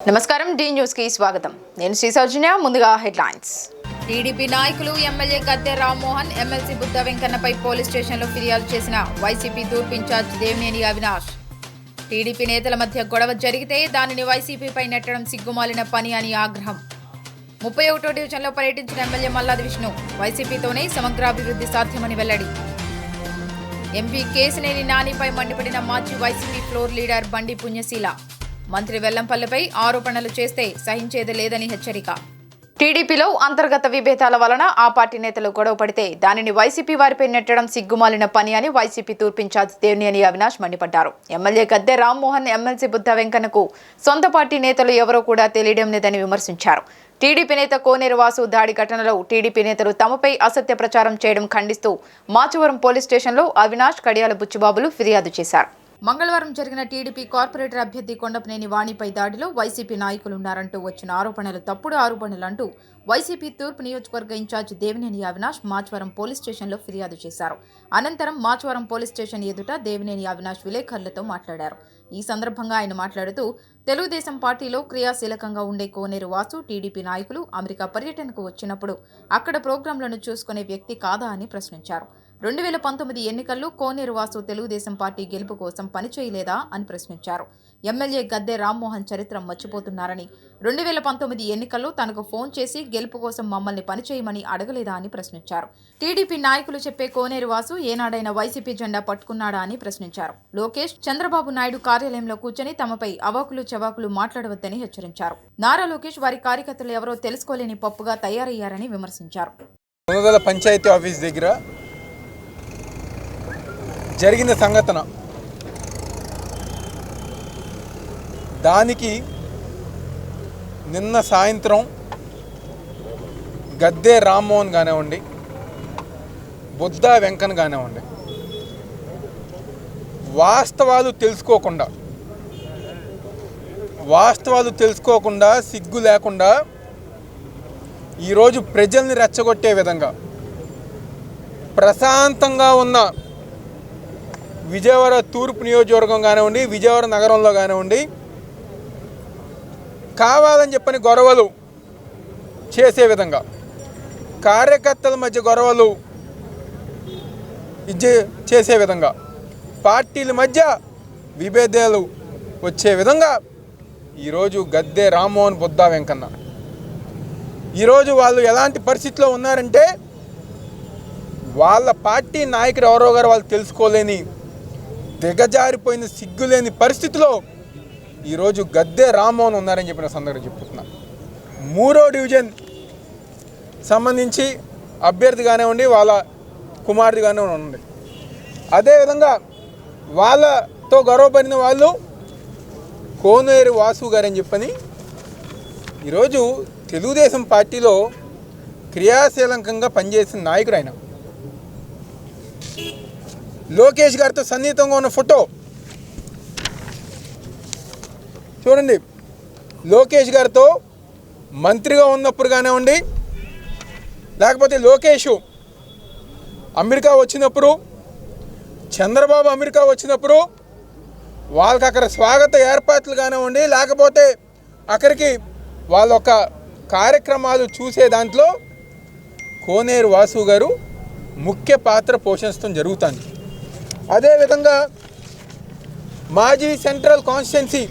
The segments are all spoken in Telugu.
నమస్కారం డి న్యూస్ కి స్వాగతం నేను శ్రీ సౌజన్య ముందుగా హెడ్లైన్స్ టీడీపీ నాయకులు MLA Gadde Rammohan MLC Buddha వెంకన్నపై police స్టేషన్లో ఫిర్యాదు చేసిన వైసీపీ తూర్పు ఇన్ఛార్జ్ దేవినేని అవినాష్ టీడీపీ నేతల మధ్య గొడవ జరిగితే దానిని వైసీపీపై నెట్టడం సిగ్గుమాలిన పని అని ఆగ్రహం 31వ డివిజన్లో పర్యటించిన ఎమ్మెల్యే మల్లాది విష్ణు వైసీపీతోనే సమగ్రాభివృద్ధి సాధ్యమని వెల్లడి ఎంపీ కేశినేని నానిపై మండిపడిన మాజీ వైసీపీ ఫ్లోర్ లీడర్ బండి పుణ్యశీల మంత్రి వెల్లంపల్లిపై ఆరోపణలు చేస్తే సహించేది లేదని హెచ్చరిక టీడీపీలో అంతర్గత విభేదాల వలన ఆ పార్టీ నేతలు గొడవ పడితే దానిని వైసీపీ వారిపై నెట్టడం సిగ్గుమాలిన పని అని వైసీపీ తూర్పు ఇన్ఛార్జ్ దేవినేని అవినాష్ మండిపడ్డారు. ఎమ్మెల్యే గద్దె రామ్మోహన్ ఎమ్మెల్సీ బుద్ధ వెంకన్నకు సొంత పార్టీ నేతలు ఎవరో కూడా తెలియడం లేదని విమర్శించారు. టీడీపీ నేత కోనేరు వాసు దాడి ఘటనలో టీడీపీ నేతలు తమపై అసత్య ప్రచారం చేయడం ఖండిస్తూ మాచవరం పోలీస్ స్టేషన్లో అవినాష్ కడియాల బుచ్చిబాబులు ఫిర్యాదు చేశారు. మంగళవారం జరిగిన టీడీపీ కార్పొరేటర్ అభ్యర్థి కొండపనేని వాణిపై దాడిలో వైసీపీ నాయకులున్నారంటూ వచ్చిన ఆరోపణలు తప్పుడు ఆరోపణలంటూ వైసీపీ తూర్పు నియోజకవర్గ ఇన్ఛార్జ్ దేవినేని అవినాష్ మాచవరం పోలీస్ స్టేషన్లో ఫిర్యాదు చేశారు. అనంతరం మాచవరం పోలీస్ స్టేషన్ ఎదుట దేవినేని అవినాష్ విలేకరులతో మాట్లాడారు. ఈ సందర్భంగా ఆయన మాట్లాడుతూ తెలుగుదేశం పార్టీలో క్రియాశీలకంగా ఉండే కోనేరు వాసు టీడీపీ నాయకులు అమెరికా పర్యటనకు వచ్చినప్పుడు అక్కడ ప్రోగ్రాంలను చూసుకునే వ్యక్తి కాదా అని ప్రశ్నించారు. 2019 ఎన్నికల్లో కోనేరు వాసు తెలుగుదేశం పార్టీ గెలుపు కోసం పనిచేయలేదా అని ప్రశ్నించారు. ఎమ్మెల్యే గద్దె రామ్మోహన్ చరిత్ర మర్చిపోతున్నారని 2019 ఎన్నికల్లో తనకు ఫోన్ చేసి గెలుపు కోసం మమ్మల్ని పనిచేయమని అడగలేదా అని ప్రశ్నించారు. టీడీపీ నాయకులు చెప్పే కోనేరు వాసు ఏనాడైనా వైసీపీ జెండా పట్టుకున్నాడా అని ప్రశ్నించారు. లోకేష్ చంద్రబాబు నాయుడు కార్యాలయంలో కూర్చొని తమపై అవాకులు చవాకులు మాట్లాడవద్దని హెచ్చరించారు. నారా లోకేష్ వారి కార్యకర్తలు ఎవరో తెలుసుకోలేని పప్పుగా తయారయ్యారని విమర్శించారు. పంచాయతీ ఆఫీస్ దగ్గర జరిగిన సంఘటన దానికి నిన్న సాయంత్రం గద్దె రామ్మోహన్ కానివ్వండి, బుద్ధ వెంకన్న కానివ్వండి, వాస్తవాలు తెలుసుకోకుండా సిగ్గు లేకుండా ఈరోజు ప్రజల్ని రెచ్చగొట్టే విధంగా ప్రశాంతంగా ఉన్న విజయవాడ తూర్పు నియోజకవర్గం కానివ్వండి, విజయవాడ నగరంలో కానివ్వండి, కావాలని చెప్పని గొడవలు చేసే విధంగా, కార్యకర్తల మధ్య గొడవలు చేసే విధంగా, పార్టీల మధ్య విభేదాలు వచ్చే విధంగా ఈరోజు గద్దె రామ్మోహన్, బుద్ధ వెంకన్న ఈరోజు వాళ్ళు ఎలాంటి పరిస్థితిలో ఉన్నారంటే వాళ్ళ పార్టీ నాయకుడు ఎవరో గారు వాళ్ళు తెలుసుకోలేని దిగజారిపోయిన సిగ్గులేని పరిస్థితిలో ఈరోజు గద్దె రామ్మోహన్ ఉన్నారని చెప్పిన సందర్భంగా చెప్తున్నా. 3వ డివిజన్ సంబంధించి అభ్యర్థి కానివ్వండి, వాళ్ళ కుమారుడు కానివ్వండి, అదేవిధంగా వాళ్ళతో గొడవపడిన వాళ్ళు కోనేరు వాసు గారని చెప్పని ఈరోజు తెలుగుదేశం పార్టీలో క్రియాశీలకంగా పనిచేసిన నాయకుడు ఆయన. లోకేష్ గారితో సన్నిహితంగా ఉన్న ఫోటో చూడండి. లోకేష్ గారితో మంత్రిగా ఉన్నప్పుడు కానివ్వండి, లేకపోతే లోకేష్ అమెరికా వచ్చినప్పుడు, చంద్రబాబు అమెరికా వచ్చినప్పుడు వాళ్ళకి అక్కడ స్వాగత ఏర్పాట్లు కానివ్వండి, లేకపోతే అక్కడికి వాళ్ళ ఒక కార్యక్రమాలు చూసే దాంట్లో కోనేరు వాసు గారు ముఖ్య పాత్ర పోషించడం జరుగుతుంది. అదేవిధంగా మాజీ సెంట్రల్ కాన్స్టిట్యున్సీ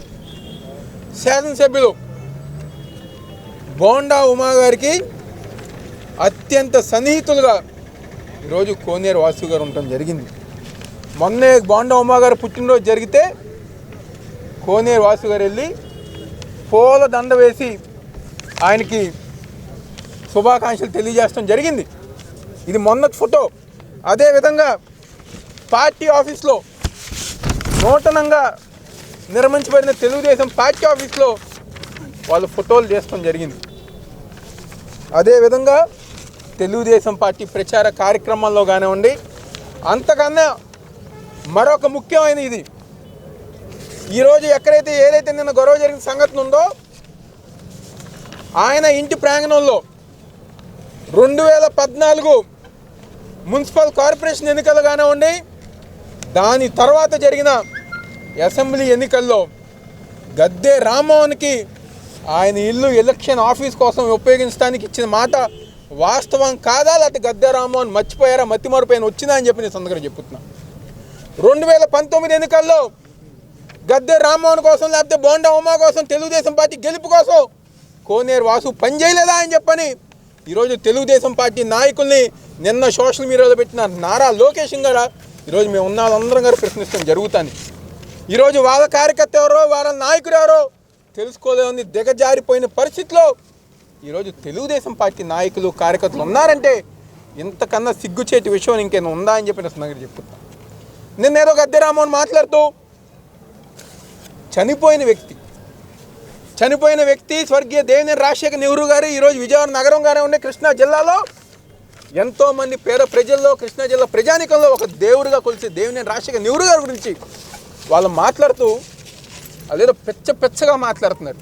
శాసనసభ్యులు బోండా ఉమా గారికి అత్యంత సన్నిహితులుగా ఈరోజు కోనేరు వాసు గారు ఉండటం జరిగింది. మొన్నే బోండా ఉమా గారు పుట్టినరోజు జరిగితే కోనేరు వాసు గారు వెళ్ళి పూల దండ వేసి ఆయనకి శుభాకాంక్షలు తెలియజేయడం జరిగింది. ఇది మొన్నటి ఫోటో. అదేవిధంగా పార్టీ ఆఫీస్లో నూతనంగా నిర్మించబడిన తెలుగుదేశం పార్టీ ఆఫీస్లో వాళ్ళు ఫోటోలు చేసుకోవడం జరిగింది. అదేవిధంగా తెలుగుదేశం పార్టీ ప్రచార కార్యక్రమాల్లో కానివ్వండి, అంతకన్నా మరొక ముఖ్యమైన ఇది ఈరోజు ఏదైతే నిన్న గొడవ జరిగిన సంఘటన ఉందో, ఆయన ఇంటి ప్రాంగణంలో 2014 మున్సిపల్ కార్పొరేషన్ ఎన్నికలు కానివ్వండి, దాని తర్వాత జరిగిన అసెంబ్లీ ఎన్నికల్లో గద్దె రామ్మోహన్కి ఆయన ఇల్లు ఎలక్షన్ ఆఫీస్ కోసం ఉపయోగించడానికి ఇచ్చిన మాట వాస్తవం కాదా, లేకపోతే గద్దె రామ్మోహన్ మర్చిపోయారా, మతిమరుపైన వచ్చిందా అని చెప్పి నేను సందర్భంగా చెప్తున్నా. 2019 ఎన్నికల్లో గద్దె రామ్మోహన్ కోసం లేకపోతే బోండా ఉమా కోసం, తెలుగుదేశం పార్టీ గెలుపు కోసం కోనేరు వాసు పనిచేయలేదా అని చెప్పని ఈరోజు తెలుగుదేశం పార్టీ నాయకుల్ని నిన్న సోషల్ మీడియాలో పెట్టిన నారా లోకేష్ గారు ఈరోజు మేము ఉన్న వాళ్ళందరం గారు ప్రశ్నిస్తాం జరుగుతుంది. ఈరోజు వాళ్ళ కార్యకర్త ఎవరో, వాళ్ళ నాయకుడు ఎవరో తెలుసుకోలేని దిగజారిపోయిన పరిస్థితిలో ఈరోజు తెలుగుదేశం పార్టీ నాయకులు కార్యకర్తలు ఉన్నారంటే ఇంతకన్నా సిగ్గుచేటి విషయం ఇంకేమైనా ఉందా అని చెప్పి నేను చెప్తున్నా. నిన్నేదో గద్దె రామ్మోహన్ మాట్లాడుతూ చనిపోయిన వ్యక్తి స్వర్గీయ దేవినేని రాజశేఖర్ నెహ్రూ గారు ఈరోజు విజయవాడ నగరం గానే ఉండే కృష్ణా జిల్లాలో ఎంతోమంది పేద ప్రజల్లో, కృష్ణా జిల్లా ప్రజానికంలో ఒక దేవుడిగా కొలిసే దేవినేని రాజశేఖర్ నెహ్రూ గారి గురించి వాళ్ళు మాట్లాడుతూ అదేదో పెచ్చగా మాట్లాడుతున్నారు.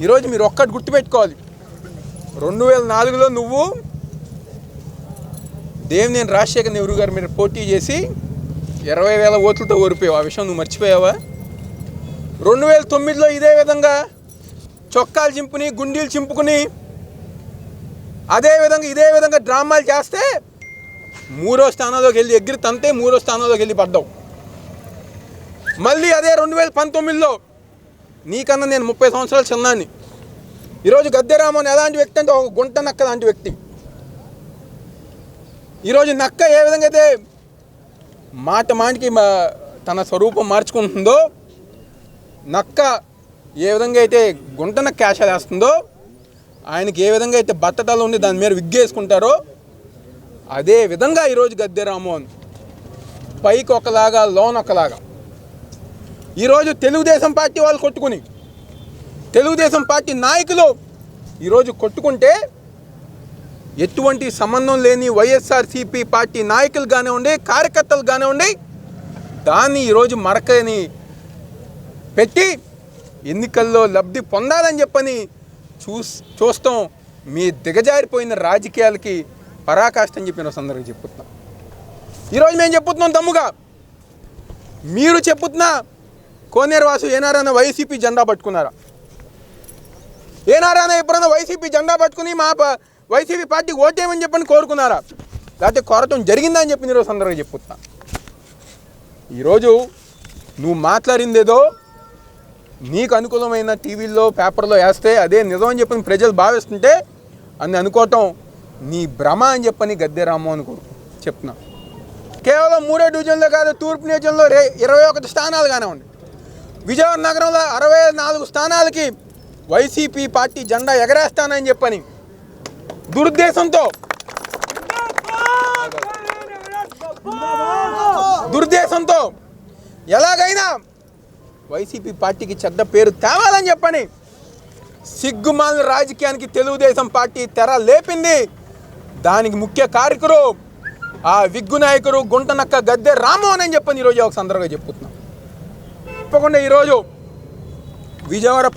ఈరోజు మీరు ఒక్కటి గుర్తుపెట్టుకోవాలి, 2004లో నువ్వు దేవినేని రాజశేఖర్ నెహ్రూ గారి మీద పోటీ చేసి 20,000 ఓట్లతో ఓడిపోయావు. ఆ విషయం నువ్వు మర్చిపోయావా? 2009లో ఇదే విధంగా చొక్కాలు చింపుని, గుండీలు చింపుకుని ఇదే విధంగా డ్రామాలు చేస్తే 3వ స్థానంలోకి వెళ్ళి ఎగిరి తంతే 3వ స్థానంలోకి వెళ్ళి పడ్డావు. మళ్ళీ అదే 2019లో నీకన్నా నేను 30 సంవత్సరాల చిన్నాన్ని. ఈరోజు గద్దె రామ్మోహన్ ఎలాంటి వ్యక్తి అంటే ఒక గుంట నక్క లాంటి వ్యక్తి. ఈరోజు నక్క ఏ విధంగా అయితే మాటికి తన స్వరూపం మార్చుకుంటుందో, నక్క ఏ విధంగా అయితే గుంట నక్క వేషాలు వేస్తుందో, ఆయనకి ఏ విధంగా అయితే బట్టతలు ఉండి దాని మీద విగ్గేసుకుంటారో అదే విధంగా ఈరోజు గద్దె రామ్మోహన్ పైకి ఒకలాగా లోన్ ఒకలాగా. ఈరోజు తెలుగుదేశం పార్టీ వాళ్ళు కొట్టుకుని, తెలుగుదేశం పార్టీ నాయకులు ఈరోజు కొట్టుకుంటే ఎటువంటి సంబంధం లేని వైఎస్ఆర్సీపీ పార్టీ నాయకులు కానివ్వండి, కార్యకర్తలు కానివ్వండి, దాన్ని ఈరోజు మరకని పెట్టి ఎన్నికల్లో లబ్ధి పొందాలని చెప్పని చూస్తాం. మీ దిగజారిపోయిన రాజకీయాలకి పరాకాష్ట అని చెప్పిన సందర్భంగా చెప్పుతున్నాం. ఈరోజు మేము చెప్పుతున్నాం తమ్ముగా, మీరు చెప్పుతున్నా కోనేరు వాసు ఏనారాయణ వైసీపీ జెండా పట్టుకున్నారా? ఏనారాయణ ఎప్పుడైనా వైసీపీ జెండా పట్టుకుని మా వైసీపీ పార్టీకి ఓటేయమని చెప్పని కోరుకున్నారా? లేకపోతే కోరటం జరిగిందా అని చెప్పి ఈరోజు సందర్భంగా చెప్పుతున్నా. ఈరోజు నువ్వు మాట్లాడిందేదో నీకు అనుకూలమైన టీవీల్లో పేపర్లో వేస్తే అదే నిజం అని చెప్పని ప్రజలు భావిస్తుంటే అని అనుకోవటం నీ భ్రమ అని చెప్పని గద్దె రామ్మోహన్ చెప్తున్నా. కేవలం 3వ డివిజన్లో కాదు, తూర్పు నియోజకవర్గంలో 21 స్థానాలుగానే ఉంది. విజయవాడ నగరంలో 64 స్థానాలకి వైసీపీ పార్టీ జెండా ఎగరేస్తానని చెప్పని దుర్దేశంతో ఎలాగైనా వైసీపీ పార్టీకి చెడ్డ పేరు తేవాలని చెప్పని సిగ్గుమాలిన రాజకీయానికి తెలుగుదేశం పార్టీ తెర లేపింది. దానికి ముఖ్య కారకుడు ఆ విగ్గు నాయకుడు గుంటనక్క గద్దె రామ్మోహన్ అని చెప్పని ఈరోజు ఒక సందర్భంగా చెప్పుతున్నాం. తప్పకుండా ఈరోజు విజయవాడ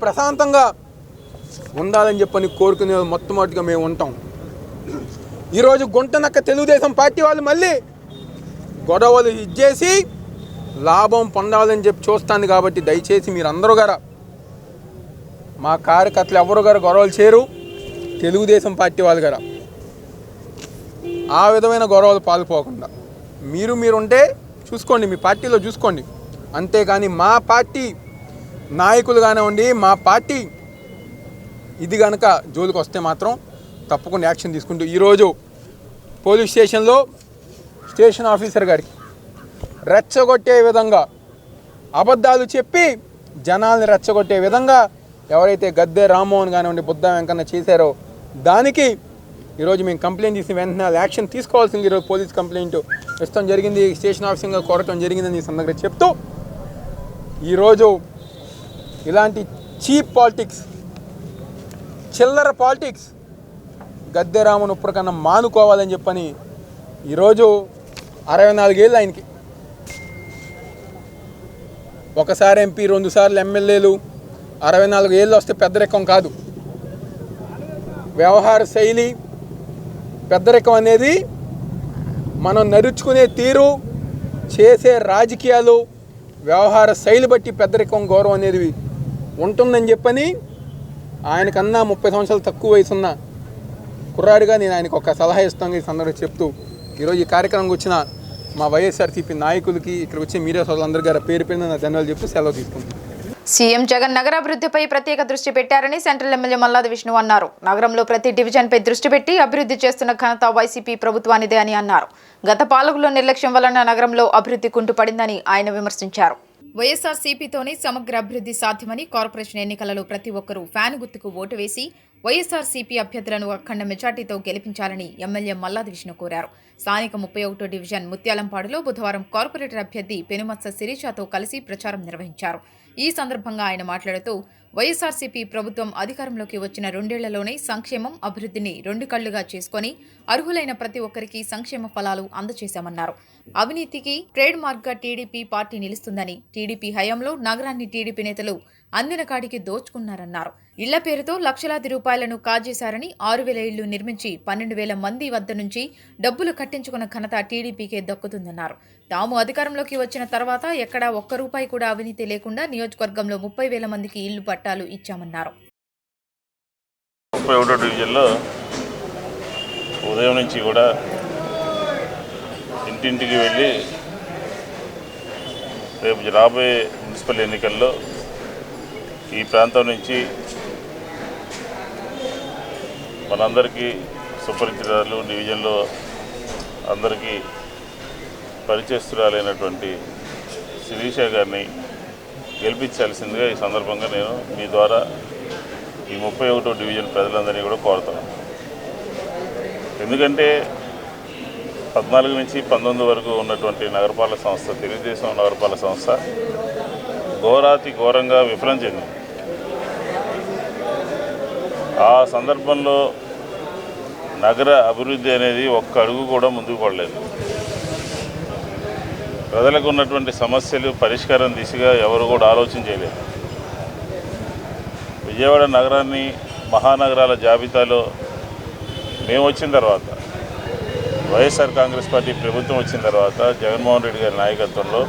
ప్రశాంతంగా ఉండాలని చెప్పని కోరుకునే మొట్టమొదటిగా మేము ఉంటాం. ఈరోజు గుంటనక్క తెలుగుదేశం పార్టీ వాళ్ళు మళ్ళీ గొడవలు ఇచ్చేసి లాభం పొందాలని చెప్పి చూస్తాను. కాబట్టి దయచేసి మీరు అందరూ గారా, మా కార్యకర్తలు ఎవరు గారు గొడవలు చేయరు, తెలుగుదేశం పార్టీ వాళ్ళు గారా ఆ విధమైన గొడవలు పాల్పోకుండా మీరుంటే చూసుకోండి, మీ పార్టీలో చూసుకోండి. అంతేకాని మా పార్టీ నాయకులు కానివ్వండి, మా పార్టీ ఇది కనుక జోలికి వస్తే మాత్రం తప్పకుండా యాక్షన్ తీసుకుంటూ ఈరోజు పోలీస్ స్టేషన్లో స్టేషన్ ఆఫీసర్ గారికి రెచ్చగొట్టే విధంగా అబద్ధాలు చెప్పి జనాల్ని రెచ్చగొట్టే విధంగా ఎవరైతే గద్దె రామ్మోహన్ కానివ్వండి, బుద్ధ వెంకన్న చేశారో దానికి ఈరోజు మేము కంప్లైంట్ చేసి వెంటనే యాక్షన్ తీసుకోవాల్సింది. ఈరోజు పోలీస్ కంప్లైంట్ ఇష్టం జరిగింది, స్టేషన్ ఆఫీసర్గా కోరటం జరిగిందని ఈ సందర్భంగా చెప్తూ ఈరోజు ఇలాంటి చీప్ పాలిటిక్స్, చిల్లర పాలిటిక్స్ గద్దె రామ్మోహన్ ఇప్పటికన్నా మానుకోవాలని చెప్పని ఈరోజు 64 ఏళ్ళు ఆయనకి, ఒకసారి ఎంపీ 2 సార్లు ఎమ్మెల్యేలు, 64 ఏళ్ళు వస్తే పెద్దరికం కాదు. వ్యవహార శైలి పెద్దరికం అనేది మనం నడుచుకునే తీరు, చేసే రాజకీయాలు, వ్యవహార శైలి బట్టి పెద్దరికం గౌరవం అనేది ఉంటుందని చెప్పని ఆయనకన్నా 30 సంవత్సరాలు తక్కువ వయసున్న కుర్రాడిగా నేను ఆయనకు ఒక సలహా ఇస్తాను ఈ సందర్భంగా చెప్తూ ఈరోజు ఈ కార్యక్రమంకి వచ్చిన మా వైఎస్ఆర్సీపీ నాయకులకి ఇక్కడ వచ్చే మీడియా సోదరులందరి గారు పేరు పేరున నా ధన్యవాదాలు చెప్తూ సెలవు తీసుకుంటాను. సీఎం జగన్ నగరాభివృద్ధిపై ప్రత్యేక దృష్టి పెట్టారని సెంట్రల్ ఎమ్మెల్యే మల్లాది విష్ణు అన్నారు. నగరంలో ప్రతి డివిజన్పై దృష్టి పెట్టి అభివృద్ధి చేస్తున్న ఘనత వైసీపీ ప్రభుత్వానిదే అని అన్నారు. గత పాలకుల నిర్లక్ష్యం వలన నగరంలో అభివృద్ధి కుంటుపడిందని ఆయన విమర్శించారు. వైఎస్ఆర్సీపీతోనే సమగ్ర అభివృద్ధి సాధ్యమని కార్పొరేషన్ ఎన్నికలలో ప్రతి ఒక్కరూ ఫ్యాన్ గుర్తుకు ఓటు వేసి వైఎస్ఆర్సీపీ అభ్యర్థులను అఖండ మెజార్టీతో గెలిపించాలని ఎమ్మెల్యే మల్లాది విష్ణు కోరారు. స్థానిక 31వ డివిజన్ ముత్యాలంపాడులో బుధవారం కార్పొరేటర్ అభ్యర్థి పెనుమత్స శిరీషతో కలిసి ప్రచారం నిర్వహించారు. ఈ సందర్భంగా ఆయన మాట్లాడుతూ వైఎస్ఆర్సీపీ ప్రభుత్వం అధికారంలోకి వచ్చిన 2 ఏళ్లలోనే సంక్షేమం అభివృద్ధిని 2 కళ్లుగా చేసుకుని అర్హులైన ప్రతి ఒక్కరికి సంక్షేమ ఫలాలు అందజేశామన్నారు. అవినీతికి ట్రేడ్ మార్క్గా టీడీపీ పార్టీ నిలుస్తుందని, టీడీపీ హయాంలో నగరాన్ని టీడీపీ నేతలు అందిన కాడికి దోచుకున్నారన్నారు. ఇళ్ల పేరుతో లక్షలాది రూపాయలను కాజేశారని 6,000 ఇళ్లు నిర్మించి 12,000 మంది వద్ద నుంచి డబ్బులు కట్టించుకున్న ఘనత టీడీపీకే దక్కుతుందన్నారు. తాము అధికారంలోకి వచ్చిన తర్వాత ఎక్కడా ఒక్క రూపాయి కూడా అవినీతి లేకుండా నియోజకవర్గంలో 30,000 మందికి ఇళ్లు పట్టాలు ఇచ్చామన్నారు. 31వ డివిజన్లో ఉదయం నుంచి కూడా ఇంటింటికి వెళ్ళి రేపు రాబోయే మున్సిపల్ ఎన్నికల్లో ఈ ప్రాంతం నుంచి మనందరికీ సుపరిచితురాలు డివిజన్లో అందరికీ పరిచయస్తురాలైనటువంటి శిరీష గారిని గెలిపించాల్సిందిగా ఈ సందర్భంగా నేను మీ ద్వారా ఈ 31వ డివిజన్ ప్రజలందరినీ కూడా కోరుతాను. ఎందుకంటే 14 నుంచి 19 వరకు ఉన్నటువంటి నగరపాలక సంస్థ, తెలుగుదేశం నగరపాలక సంస్థ ఘోరాతి ఘోరంగా విఫలం చెందింది. ఆ సందర్భంలో నగర అభివృద్ధి అనేది ఒక్క అడుగు కూడా ముందుకు పడలేదు. ప్రజలకు ఉన్నటువంటి సమస్యలు పరిష్కారం దిశగా ఎవరు కూడా ఆలోచన చేయలేదు. విజయవాడ నగరాన్ని మహానగరాల జాబితాలో మేము వచ్చిన తర్వాత, వైఎస్ఆర్ కాంగ్రెస్ పార్టీ ప్రభుత్వం వచ్చిన తర్వాత జగన్మోహన్ రెడ్డి గారి నాయకత్వంలో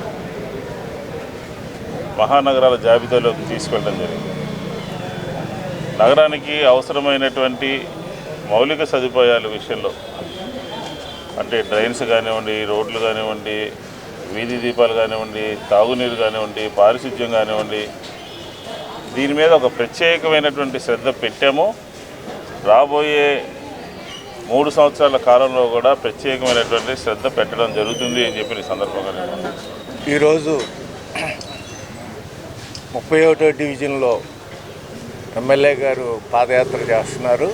మహానగరాల జాబితాలోకి తీసుకెళ్ళడం జరిగింది. నగరానికి అవసరమైనటువంటి మౌలిక సదుపాయాల విషయంలో అంటే డ్రైన్స్ కానివ్వండి, రోడ్లు కానివ్వండి, వీధి దీపాలు కానివ్వండి, తాగునీరు కానివ్వండి, పారిశుద్ధ్యం కానివ్వండి, దీని మీద ఒక ప్రత్యేకమైనటువంటి శ్రద్ధ పెట్టాము. రాబోయే 3 సంవత్సరాల కాలంలో కూడా ప్రత్యేకమైనటువంటి శ్రద్ధ పెట్టడం జరుగుతుంది అని చెప్పిన సందర్భంగా నేను ఈరోజు 31వ డివిజన్లో ఎమ్మెల్యే గారు పాదయాత్ర చేస్తున్నారు.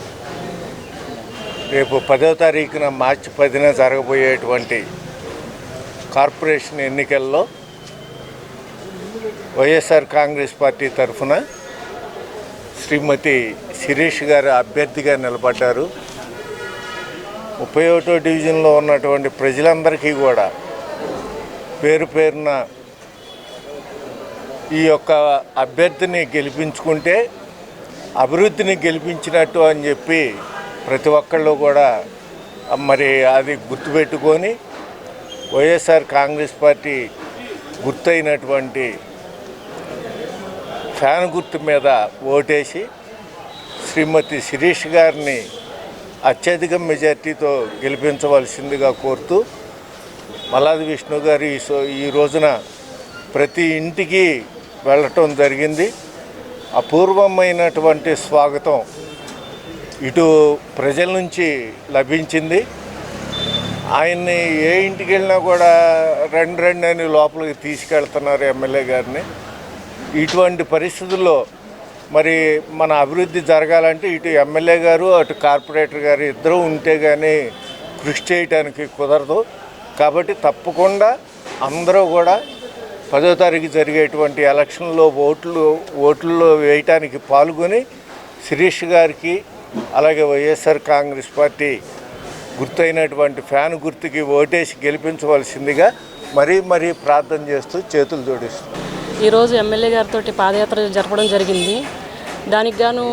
రేపు 10వ తారీఖున మార్చి 10న జరగబోయేటువంటి కార్పొరేషన్ ఎన్నికల్లో వైఎస్ఆర్ కాంగ్రెస్ పార్టీ తరఫున శ్రీమతి శిరీష్ గారు అభ్యర్థిగా నిలబడ్డారు. 31వ డివిజన్లో ఉన్నటువంటి ప్రజలందరికీ కూడా పేరు పేరున ఈ యొక్క అభ్యర్థిని గెలిపించుకుంటే అభివృద్ధిని గెలిపించినట్టు అని చెప్పి ప్రతి ఒక్కళ్ళు కూడా మరి అది గుర్తుపెట్టుకొని వైఎస్ఆర్ కాంగ్రెస్ పార్టీ గుర్తైనటువంటి ఫ్యాన్ గుర్తు మీద ఓటేసి శ్రీమతి శిరీష్ గారిని అత్యధిక మెజార్టీతో గెలిపించవలసిందిగా కోరుతూ మల్లాది విష్ణు గారు ఈ రోజున ప్రతి ఇంటికి వెళ్ళటం జరిగింది. అపూర్వమైనటువంటి స్వాగతం ఇటు ప్రజల నుంచి లభించింది. ఆయన్ని ఏ ఇంటికి వెళ్ళినా కూడా రండి అని లోపలికి తీసుకెళ్తున్నారు ఎమ్మెల్యే గారిని. ఇటువంటి పరిస్థితుల్లో మరి మన అభివృద్ధి జరగాలంటే ఇటు ఎమ్మెల్యే గారు అటు కార్పొరేటర్ గారు ఇద్దరూ ఉంటే కానీ కృషి చేయడానికి కుదరదు. కాబట్టి తప్పకుండా అందరూ కూడా 10వ తారీఖు జరిగేటువంటి ఎలక్షన్లో ఓట్లలో వేయటానికి పాల్గొని శిరీష్ గారికి అలాగే వైఎస్ఆర్ కాంగ్రెస్ పార్టీ గుర్తైనటువంటి ఫ్యాన్ గుర్తుకి ఓటేసి గెలిపించవలసిందిగా మరీ ప్రార్థన చేస్తూ చేతులు జోడిస్తూ ఈరోజు ఎమ్మెల్యే గారితో పాదయాత్ర జరపడం జరిగింది. దానికి గాను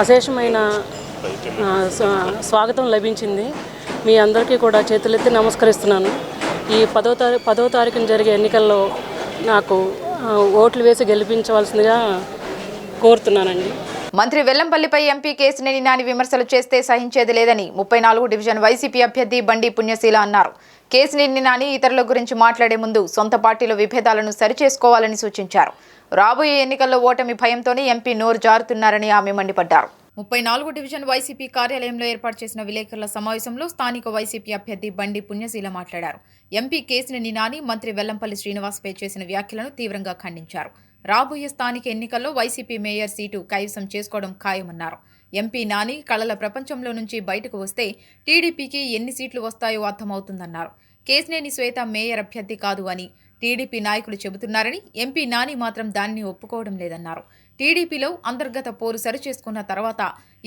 అశేషమైన స్వాగతం లభించింది. మీ అందరికీ కూడా చేతులెత్తి నమస్కరిస్తున్నాను. ఈ 10వ తారీఖున జరిగే ఎన్నికల్లో నాకు ఓట్లు వేసి గెలిపించవలసిందిగా కోరుతున్నానండి. మంత్రి వెల్లంపల్లిపై ఎంపీ కేశినేని నాని విమర్శలు చేస్తే సహించేది లేదని 34 డివిజన్ వైసీపీ అభ్యర్థి బండి పుణ్యశీల అన్నారు. కేశినేని నాని ఇతరుల గురించి మాట్లాడే ముందు సొంత పార్టీలో విభేదాలను సరిచేసుకోవాలని సూచించారు. రాబోయే ఎన్నికల్లో ఓటమి భయంతోనే ఎంపీ నోరు జారుతున్నారని ఆమె మండిపడ్డారు. 34 డివిజన్ వైసీపీ కార్యాలయంలో ఏర్పాటు చేసిన విలేకరుల సమావేశంలో స్థానిక వైసీపీ అభ్యర్థి బండి పుణ్యశీల మాట్లాడారు. ఎంపీ కేశినేని నాని మంత్రి వెల్లంపల్లి శ్రీనివాస్పై చేసిన వ్యాఖ్యలను తీవ్రంగా ఖండించారు. రాబోయే స్థానిక ఎన్నికల్లో వైసీపీ మేయర్ సీటు కైవసం చేసుకోవడం ఖాయమన్నారు. ఎంపీ నాని కళల ప్రపంచంలో నుంచి బయటకు వస్తే టీడీపీకి ఎన్ని సీట్లు వస్తాయో అర్థమవుతుందన్నారు. కేశినేని శ్వేత మేయర్ అభ్యర్థి కాదు అని టీడీపీ నాయకులు చెబుతున్నారని, ఎంపీ నాని మాత్రం దానిని ఒప్పుకోవడం లేదన్నారు. టీడీపీలో అంతర్గత పోరు సరిచేసుకున్న తర్వాత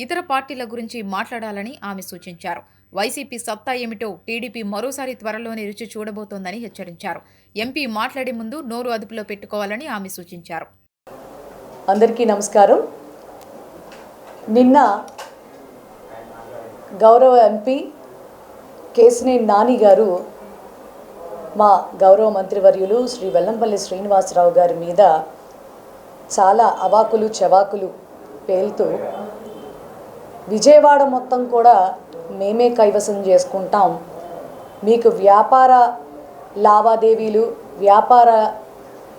ఇతర పార్టీల గురించి మాట్లాడాలని ఆమె సూచించారు. వైసీపీ సత్తా ఏమిటో టీడీపీ మరోసారి త్వరలోనే రుచి చూడబోతోందని హెచ్చరించారు. ఎంపీ మాట్లాడే ముందు నోరు అదుపులో పెట్టుకోవాలని ఆమె సూచించారు. అందరికీ నమస్కారం. నిన్న గౌరవ ఎంపీ కేశినేని నాని గారు మా గౌరవ మంత్రివర్యులు శ్రీ వెల్లంపల్లి శ్రీనివాసరావు గారి మీద చాలా అవాకులు చవాకులు పేలుతూ విజయవాడ మొత్తం కూడా మేమే కైవసం చేసుకుంటాం, మీకు వ్యాపార లావాదేవీలు వ్యాపార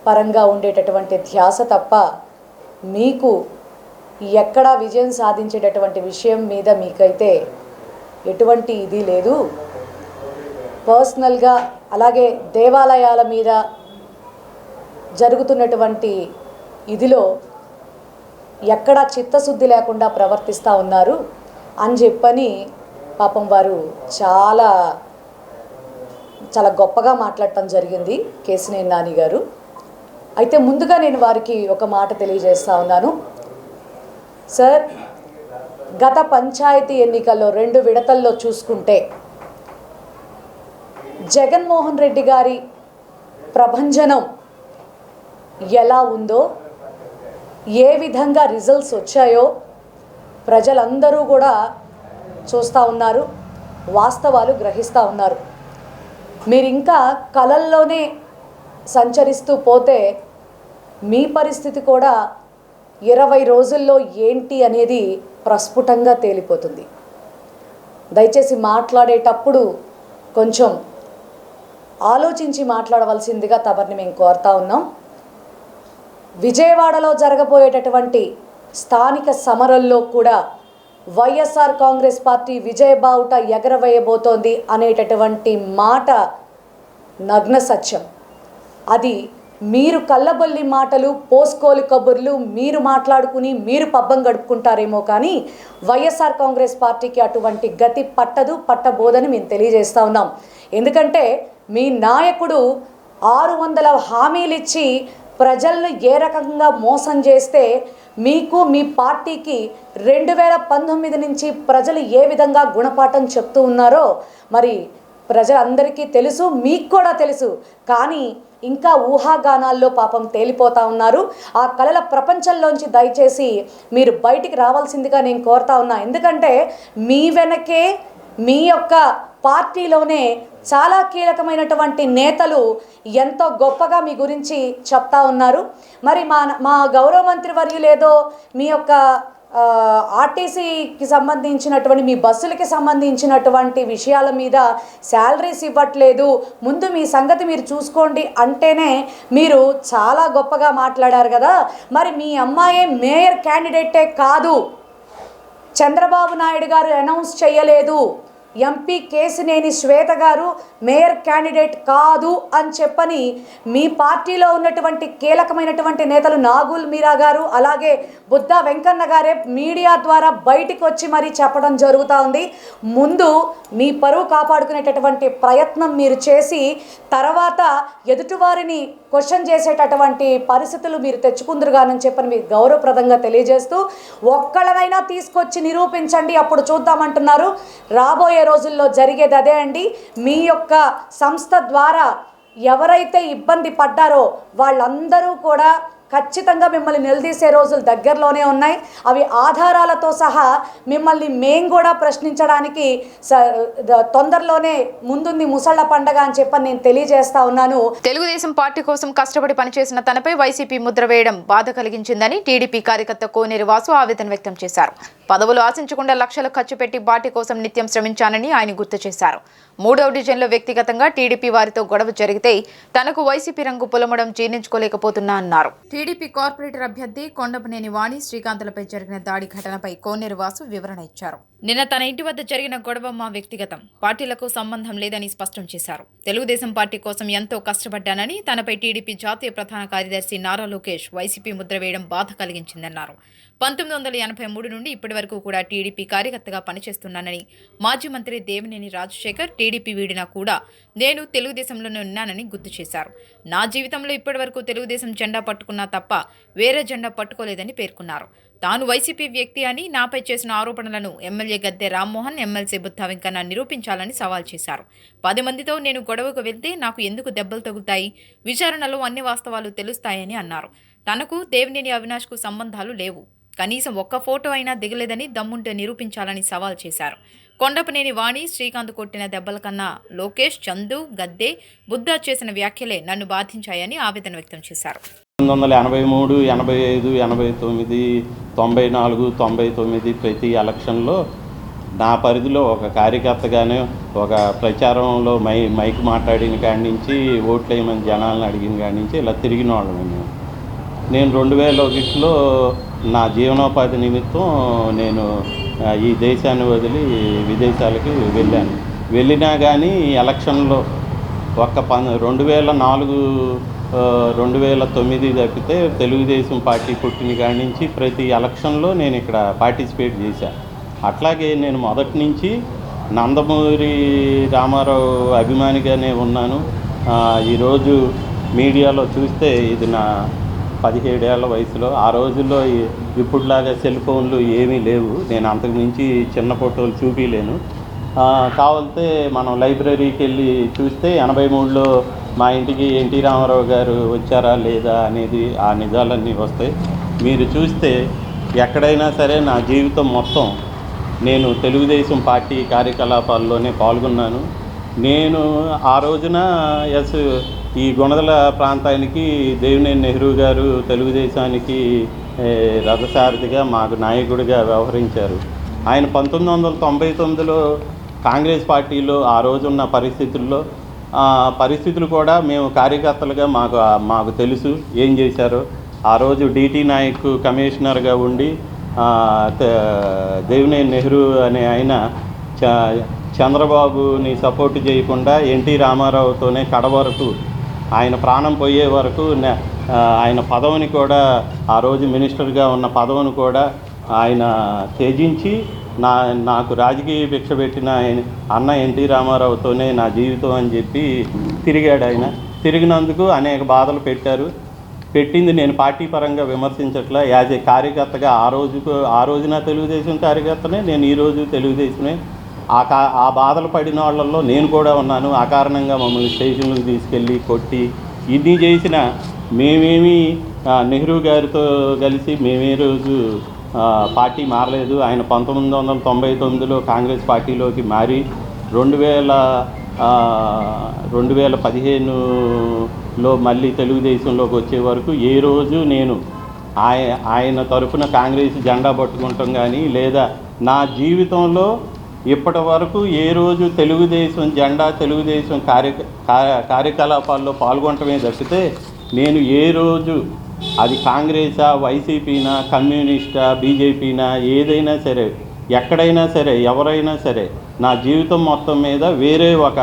పరంగా ఉండేటటువంటి ధ్యాస తప్ప మీకు ఎక్కడా విజయం సాధించేటటువంటి విషయం మీద మీకైతే ఎటువంటి ఇది లేదు. పర్సనల్గా అలాగే దేవాలయాల మీద జరుగుతున్నటువంటి ఇదిలో ఎక్కడా చిత్తశుద్ధి లేకుండా ప్రవర్తిస్తూ ఉన్నారు అని చెప్పని పాపం వారు చాలా చాలా గొప్పగా మాట్లాడటం జరిగింది కేశినేని నాని గారు. అయితే ముందుగా నేను వారికి ఒక మాట తెలియజేస్తా ఉన్నాను. సార్, గత పంచాయతీ ఎన్నికల్లో 2 విడతల్లో చూసుకుంటే జగన్మోహన్ రెడ్డి గారి ప్రభంజనం ఎలా ఉందో, ఏ విధంగా రిజల్ట్స్ వచ్చాయో ప్రజలందరూ కూడా చూస్తూ ఉన్నారు, వాస్తవాలు గ్రహిస్తూ ఉన్నారు. మీరు ఇంకా కలల్లోనే సంచరిస్తూ పోతే మీ పరిస్థితి కూడా 20 రోజుల్లో ఏంటి అనేది ప్రస్ఫుటంగా తేలిపోతుంది. దయచేసి మాట్లాడేటప్పుడు కొంచెం ఆలోచించి మాట్లాడవలసిందిగా తమరిని మేము కోరుతా ఉన్నాం. విజయవాడలో జరగబోయేటటువంటి స్థానిక సమరంలో కూడా వైఎస్ఆర్ కాంగ్రెస్ పార్టీ విజయబావుట ఎగరవేయబోతోంది అనేటటువంటి మాట నగ్న సత్యం. అది మీరు కళ్ళబొల్లి మాటలు, పోస్కోలు కబుర్లు మీరు మాట్లాడుకుని మీరు పబ్బం గడుపుకుంటారేమో కానీ వైఎస్ఆర్ కాంగ్రెస్ పార్టీకి అటువంటి గతి పట్టదు, పట్టబోదని మేము తెలియజేస్తూ ఉన్నాం. ఎందుకంటే మీ నాయకుడు 600 హామీలు ఇచ్చి ప్రజలను ఏ రకంగా మోసం చేస్తే మీకు మీ పార్టీకి 2019 నుంచి ప్రజలు ఏ విధంగా గుణపాఠం చెప్తూ ఉన్నారో మరి ప్రజలందరికీ తెలుసు, మీకు కూడా తెలుసు. కానీ ఇంకా ఊహాగానాల్లో పాపం తేలిపోతూ ఉన్నారు. ఆ కళల ప్రపంచంలోంచి దయచేసి మీరు బయటికి రావాల్సిందిగా నేను కోరుతా ఉన్నా. ఎందుకంటే మీ వెనకే మీ యొక్క పార్టీలోనే చాలా కీలకమైనటువంటి నేతలు ఎంతో గొప్పగా మీ గురించి చెప్తా ఉన్నారు. మరి మా గౌరవ మంత్రి వర్యులేదో మీ యొక్క ఆర్టీసీకి సంబంధించినటువంటి మీ బస్సులకి సంబంధించినటువంటి విషయాల మీద శాలరీస్ ఇవ్వట్లేదు, ముందు మీ సంగతి మీరు చూసుకోండి అంటేనే మీరు చాలా గొప్పగా మాట్లాడారు కదా. మరి మీ అమ్మాయే మేయర్ క్యాండిడేటే కాదు, చంద్రబాబు నాయుడు గారు అనౌన్స్ చేయలేదు, ఎంపీ కేశినేని శ్వేత గారు మేయర్ క్యాండిడేట్ కాదు అని చెప్పని మీ పార్టీలో ఉన్నటువంటి కీలకమైనటువంటి నేతలు నాగుల్ మీరా గారు అలాగే బుద్ధా వెంకన్న గారే మీడియా ద్వారా బయటికి వచ్చి మరీ చెప్పడం జరుగుతూ ఉంది. ముందు మీ పరువు కాపాడుకునేటటువంటి ప్రయత్నం మీరు చేసి తర్వాత ఎదుటివారిని క్వశ్చన్ చేసేటటువంటి పరిస్థితులు మీరు తెచ్చుకుందరుగానని చెప్పని మీకు గౌరవప్రదంగా తెలియజేస్తూ ఒక్కళ్ళనైనా తీసుకొచ్చి నిరూపించండి అప్పుడు చూద్దామంటున్నారు. రాబోయే రోజుల్లో జరిగేది అదే అండి. మీ యొక్క సంస్థ ద్వారా ఎవరైతే ఇబ్బంది పడ్డారో వాళ్ళందరూ కూడా ఖచ్చితంగా మిమ్మల్ని నిలదీసే రోజులు దగ్గరలోనే ఉన్నాయి. అవి ఆధారాలతో సహా మిమ్మల్ని మేం కూడా ప్రశ్నించడానికి తొందరలోనే ముందుంది ముసళ్ళ పండగ అని చెప్పని నేను తెలియజేస్తా ఉన్నాను. తెలుగుదేశం పార్టీ కోసం కష్టపడి పనిచేసిన తనపై వైసీపీ ముద్ర వేయడం బాధ కలిగించిందని టీడీపీ కార్యకర్త కోనేరు వాసు ఆవేదన వ్యక్తం చేశారు. పదవులు ఆశించకుండా లక్షలు ఖర్చు పెట్టి పార్టీ కోసం నిత్యం శ్రమించానని ఆయన గుర్తు చేశారు. 3వ డివిజన్లో వ్యక్తిగతంగా టీడీపీ వారితో గొడవ జరిగితే తనకు వైసీపీ రంగు పొలమడం జీర్ణించుకోలేకపోతున్నా అన్నారు. టీడీపీ కార్పొరేటర్ అభ్యర్థి కొండపనేని వాణి శ్రీకాంత్లపై జరిగిన దాడి ఘటనపై కోనేరు వాసు వివరణ ఇచ్చారు. నిన్న తన ఇంటి వద్ద జరిగిన గొడవ మా వ్యక్తిగతం, పార్టీలకు సంబంధం లేదని స్పష్టం చేశారు. తెలుగుదేశం పార్టీ కోసం ఎంతో కష్టపడ్డానని, తనపై టీడీపీ జాతీయ ప్రధాన కార్యదర్శి నారా లోకేష్ వైసీపీ ముద్ర వేయడం బాధ కలిగించిందన్నారు. 1983 నుండి ఇప్పటి వరకు కూడా టీడీపీ కార్యకర్తగా పనిచేస్తున్నానని, మాజీ మంత్రి దేవినేని రాజశేఖర్ టీడీపీ వీడినా కూడా నేను తెలుగుదేశంలోనే ఉన్నానని గుర్తు చేశారు. నా జీవితంలో ఇప్పటి వరకు తెలుగుదేశం జెండా పట్టుకున్నా తప్ప వేరే జెండా పట్టుకోలేదని పేర్కొన్నారు. తాను వైసీపీ వ్యక్తి అని, నాపై చేసిన ఆరోపణలను ఎమ్మెల్యే గద్దె రామ్మోహన్, ఎమ్మెల్సీ బుద్ధా వెంకన్న నిరూపించాలని సవాల్ చేశారు. 10 మందితో నేను గొడవకు వెళ్తే నాకు ఎందుకు దెబ్బలు తగులుతాయి? విచారణలో అన్ని వాస్తవాలు తెలుస్తాయని అన్నారు. తనకు దేవినేని అవినాష్కు సంబంధాలు లేవు, కనీసం ఒక్క ఫోటో అయినా దిగలేదని దమ్ముంటే నిరూపించాలని సవాల్ చేశారు. కొండపనేని వాణి శ్రీకాంత్ కొట్టిన దెబ్బల కన్నా లోకేష్, చందు, గద్దె, బుద్ధా చేసిన వ్యాఖ్యలే నన్ను బాధించాయని ఆవేదన వ్యక్తం చేశారు. 1983, 85, 89, 94, 99 ప్రతి ఎలక్షన్లో నా పరిధిలో ఒక కార్యకర్తగానే ఒక ప్రచారంలో మైక్ మాట్లాడిన కాడి నుంచి, ఓట్లు వేయమని జనాలను అడిగిన కాడి నుంచి ఇలా తిరిగిన వాళ్ళని. నేను 2001లో నా జీవనోపాధి నిమిత్తం నేను ఈ దేశాన్ని వదిలి విదేశాలకి వెళ్ళాను. వెళ్ళినా కానీ ఎలక్షన్లో ఒక్క 2004, 2009 తప్పితే తెలుగుదేశం పార్టీ పుట్టిన కాడి నుంచి ప్రతి ఎలక్షన్లో నేను ఇక్కడ పార్టిసిపేట్ చేశాను. అట్లాగే నేను మొదటి నుంచి నందమూరి రామారావు అభిమానిగానే ఉన్నాను. ఈరోజు మీడియాలో చూస్తే ఇది నా 17 ఏళ్ల వయసులో, ఆ రోజుల్లో ఇప్పుడులాగా సెల్ ఫోన్లు ఏమీ లేవు. నేను అంతకుమించి చిన్న ఫోటోలు చూపించలేను. కావాలంటే మనం లైబ్రరీకి వెళ్ళి చూస్తే 83లో మా ఇంటికి ఎన్టీ రామారావు గారు వచ్చారా లేదా అనేది ఆ నిజాలన్నీ వస్తాయి. మీరు చూస్తే ఎక్కడైనా సరే నా జీవితం మొత్తం నేను తెలుగుదేశం పార్టీ కార్యకలాపాల్లోనే పాల్గొన్నాను. నేను ఆ రోజున ఈ గుణదల ప్రాంతానికి దేవినేని నెహ్రూ గారు తెలుగుదేశానికి రథసారథిగా మాకు నాయకుడిగా వ్యవహరించారు. ఆయన 1999లో కాంగ్రెస్ పార్టీలో ఆ రోజున్న పరిస్థితులు కూడా మేము కార్యకర్తలుగా మాకు తెలుసు ఏం చేశారో. ఆ రోజు డిటి నాయక్ కమిషనర్గా ఉండి దేవినేని నెహ్రూ అనే ఆయన చంద్రబాబుని సపోర్ట్ చేయకుండా ఎన్టీ రామారావుతోనే కడవరకు ఆయన ప్రాణం పోయే వరకు ఆయన పదవిని కూడా, ఆ రోజు మినిస్టర్గా ఉన్న పదవిని కూడా ఆయన త్యజించి నాకు రాజకీయ భిక్ష పెట్టిన అన్న ఎన్టీ రామారావుతోనే నా జీవితం అని చెప్పి తిరిగాడు. ఆయన తిరిగినందుకు అనేక బాధలు పెట్టింది నేను పార్టీ పరంగా విమర్శించట్లా. యాజ్ ఏ కార్యకర్తగా ఆ రోజున తెలుగుదేశం కార్యకర్తనే, నేను ఈరోజు తెలుగుదేశమే. ఆ బాధలు పడిన వాళ్ళల్లో నేను కూడా ఉన్నాను. ఆ కారణంగా మమ్మల్ని స్టేషన్లకు తీసుకెళ్ళి కొట్టి ఇన్ని చేసిన మేమేమి నెహ్రూ గారితో కలిసి మేమే రోజు పార్టీ మారలేదు. ఆయన 1999లో కాంగ్రెస్ పార్టీలోకి మారి 2015లో మళ్ళీ తెలుగుదేశంలోకి వచ్చే వరకు ఏ రోజు నేను ఆయన తరఫున కాంగ్రెస్ జెండా పట్టుకుంటాం కానీ, లేదా నా జీవితంలో ఇప్పటి వరకు ఏ రోజు తెలుగుదేశం జెండా, తెలుగుదేశం కార్యకలాపాల్లో పాల్గొనటమే తప్పితే నేను ఏ రోజు అది కాంగ్రెసా, వైసీపీనా, కమ్యూనిస్టా, బీజేపీనా, ఏదైనా సరే, ఎక్కడైనా సరే, ఎవరైనా సరే నా జీవితం మొత్తం మీద వేరే ఒక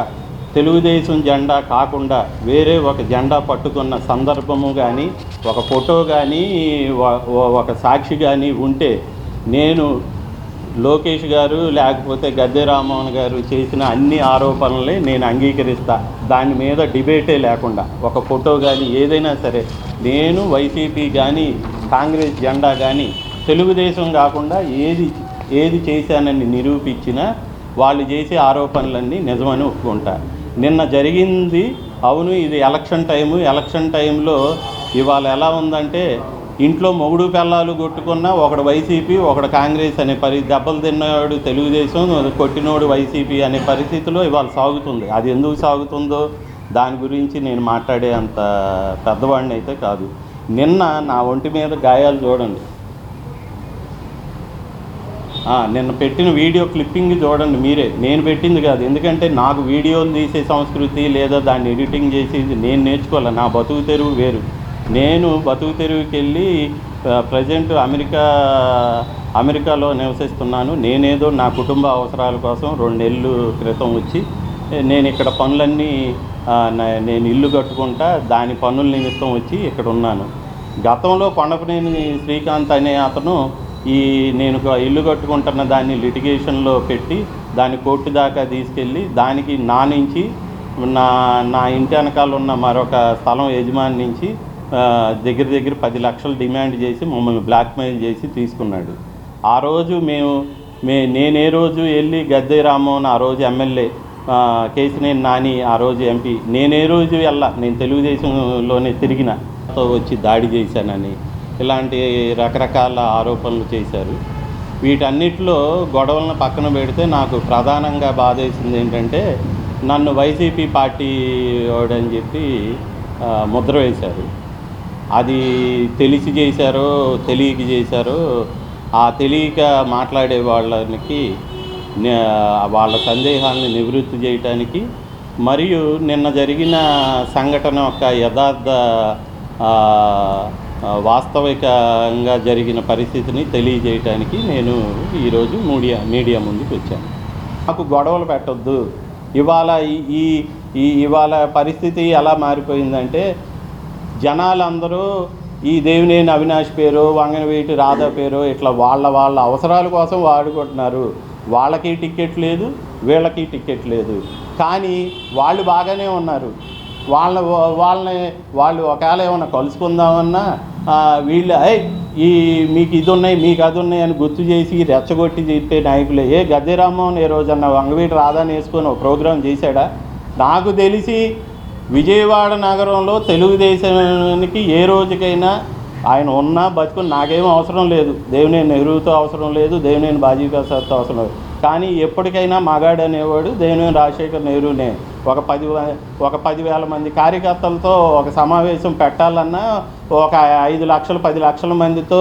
తెలుగుదేశం జెండా కాకుండా వేరే ఒక జెండా పట్టుకున్న సందర్భము కానీ, ఒక ఫోటో కానీ, ఒక సాక్షి కానీ ఉంటే నేను లోకేష్ గారు లేకపోతే గద్దె రామ్మోహన్ గారు చేసిన అన్ని ఆరోపణలే నేను అంగీకరిస్తా. దాని మీద డిబేటే లేకుండా ఒక ఫోటో కానీ ఏదైనా సరే, నేను వైసీపీ కానీ కాంగ్రెస్ జెండా కానీ తెలుగుదేశం కాకుండా ఏది చేశానని నిరూపించినా వాళ్ళు చేసే ఆరోపణలన్నీ నిజమని ఒప్పుకుంటా. నిన్న జరిగింది అవును, ఇది ఎలక్షన్ టైంలో ఇవాళ ఎలా ఉందంటే ఇంట్లో మొగుడు పిల్లలు కొట్టుకున్నా ఒకడు వైసీపీ ఒకడు కాంగ్రెస్ అనే దెబ్బలు తిన్నాడు తెలుగుదేశం, కొట్టినోడు వైసీపీ అనే పరిస్థితిలో ఇవాళ సాగుతుంది. అది ఎందుకు సాగుతుందో దాని గురించి నేను మాట్లాడే అంత పెద్దవాడిని అయితే కాదు. నిన్న నా ఒంటి మీద గాయాలు చూడండి, నిన్న పెట్టిన వీడియో క్లిప్పింగ్ చూడండి మీరే, నేను పెట్టింది కాదు. ఎందుకంటే నాకు వీడియోలు తీసే సంస్కృతి లేదా దాన్ని ఎడిటింగ్ చేసేది నేను నేర్చుకోవాలి. నా బతుకు తెరువు వేరు. నేను బతుకు తెరువుకి వెళ్ళి ప్రజెంట్ అమెరికాలో నివసిస్తున్నాను. నేనేదో నా కుటుంబ అవసరాల కోసం 2 నెలలు క్రితం వచ్చి నేను ఇక్కడ పనులన్నీ నేను ఇల్లు కట్టుకుంటా దాని పనుల నిమిత్తం వచ్చి ఇక్కడ ఉన్నాను. గతంలో కొండపనేని శ్రీకాంత్ అనే అతను నేను ఇల్లు కట్టుకుంటున్న దాన్ని లిటిగేషన్లో పెట్టి దాన్ని కోర్టు దాకా తీసుకెళ్ళి దానికి నా నుంచి నా ఇంటి వెనకాల ఉన్న మరొక స్థలం యజమాని నుంచి దగ్గర 10 లక్షలు డిమాండ్ చేసి మమ్మల్ని బ్లాక్మెయిల్ చేసి తీసుకున్నాడు. ఆ రోజు నేను ఏ రోజు వెళ్ళి గద్దె రామ్మోహన్ ఆ రోజు ఎమ్మెల్యే, కేసినేని నాని ఆ రోజు ఎంపీ, నేను ఏ రోజు నేను తెలుగుదేశంలోనే తిరిగినతో వచ్చి దాడి చేశానని ఇలాంటి రకరకాల ఆరోపణలు చేశారు. వీటన్నిటిలో గొడవలను పక్కన పెడితే నాకు ప్రధానంగా బాధేసింది ఏంటంటే నన్ను వైసీపీ పార్టీ వాడని చెప్పి ముద్ర వేశారు. అది తెలిసి చేశారో తెలియక చేశారో, ఆ తెలియక మాట్లాడే వాళ్ళకి వాళ్ళ సందేహాలను నివృత్తి చేయటానికి మరియు నిన్న జరిగిన సంఘటన యొక్క యథార్థ వాస్తవికంగా జరిగిన పరిస్థితిని తెలియజేయటానికి నేను ఈరోజు మీడియా ముందుకు వచ్చాను. నాకు గొడవలు పెట్టొద్దు. ఇవాళ పరిస్థితి ఎలా మారిపోయిందంటే జనాలందరూ ఈ దేవినేని అవినాష్ పేరు, వంగనవేటి రాధా పేరు ఇట్లా వాళ్ళ అవసరాల కోసం వాడుకుంటున్నారు. వాళ్ళకి టికెట్ లేదు, వీళ్ళకి టికెట్ లేదు. కానీ వాళ్ళు బాగానే ఉన్నారు. వాళ్ళు ఒకవేళ ఏమన్నా కలుసుకుందామన్నా వీళ్ళు మీకు ఇది ఉన్నాయి మీకు అది ఉన్నాయి అని గుర్తు చేసి రెచ్చగొట్టి చెప్పే నాయకులే. గద్దె రామ్మోహన్ ఏ రోజన్నా వంగవీటి రాధాని వేసుకొని ఒక ప్రోగ్రాం చేశాడా? నాకు తెలిసి విజయవాడ నగరంలో తెలుగుదేశానికి ఏ రోజుకైనా ఆయన ఉన్నా బతుకుని నాకేం అవసరం లేదు. దేవినేని నెహ్రూతో అవసరం లేదు, దేవినేని బాజీ ప్రసాద్తో అవసరం లేదు. కానీ ఎప్పటికైనా మగాడు అనేవాడు దేవినేని రాజశేఖర్ నెహ్రూనే. ఒక 10,000 మంది కార్యకర్తలతో ఒక సమావేశం పెట్టాలన్నా ఒక 5 లక్షలు 10 లక్షల మందితో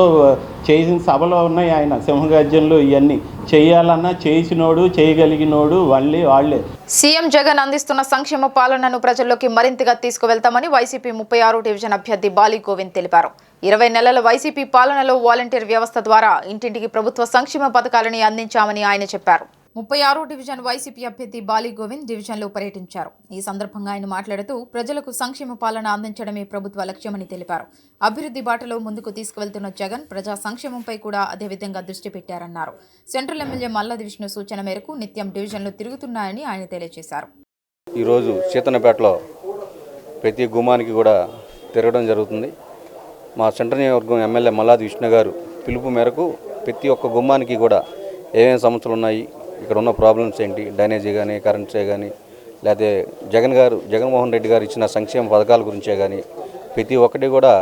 చేసిన సభలో ఉన్నాయి ఆయన సింహగర్జనలు. ఇవన్నీ చేయాలన్నా చేసినోడు చేయగలిగినోడు వాళ్ళే. సీఎం జగన్ అందిస్తున్న సంక్షేమ పాలనను ప్రజల్లోకి మరింతగా తీసుకువెళ్తామని వైసీపీ 36 డివిజన్ అభ్యర్థి బాలి గోవింద్ తెలిపారు. 20 నెలల వైసీపీ పాలనలో వాలంటీర్ వ్యవస్థ ద్వారా ఇంటింటికి ప్రభుత్వ సంక్షేమ పథకాలని అందించామని ఆయన చెప్పారు. 36 డివిజన్ వైసీపీ అభ్యర్థి బాలి గోవింద్ డివిజన్లో పర్యటించారు. ఈ సందర్భంగా ఆయన మాట్లాడుతూ ప్రజలకు సంక్షేమ పాలన అందించడమే ప్రభుత్వ లక్ష్యమని తెలిపారు. అభివృద్ధి బాటలో ముందుకు తీసుకువెళ్తున్న జగన్ ప్రజా సంక్షేమంపై కూడా అదేవిధంగా దృష్టి పెట్టారన్నారు. సెంట్రల్ ఎమ్మెల్యే మల్లాది విష్ణు సూచన మేరకు నిత్యం డివిజన్లో తిరుగుతున్నాయని ఆయన తెలియజేశారు. ఈరోజు సీతన్నపేటలో ప్రతి గుమ్మానికి కూడా తిరగడం జరుగుతుంది. మా సెంట్రల్ నియోజకవర్గం ఎమ్మెల్యే మల్లాది విష్ణు గారు పిలుపు మేరకు ప్రతి ఒక్క గుమ్మానికి కూడా ఏమేమి సమస్యలు ఉన్నాయి, ఇక్కడ ఉన్న ప్రాబ్లమ్స్ ఏంటి, డ్రైనేజీ కానీ కరెంట్సే కానీ లేకపోతే జగన్మోహన్ రెడ్డి గారు ఇచ్చిన సంక్షేమ పథకాల గురించే కానీ ప్రతి ఒక్కటి కూడా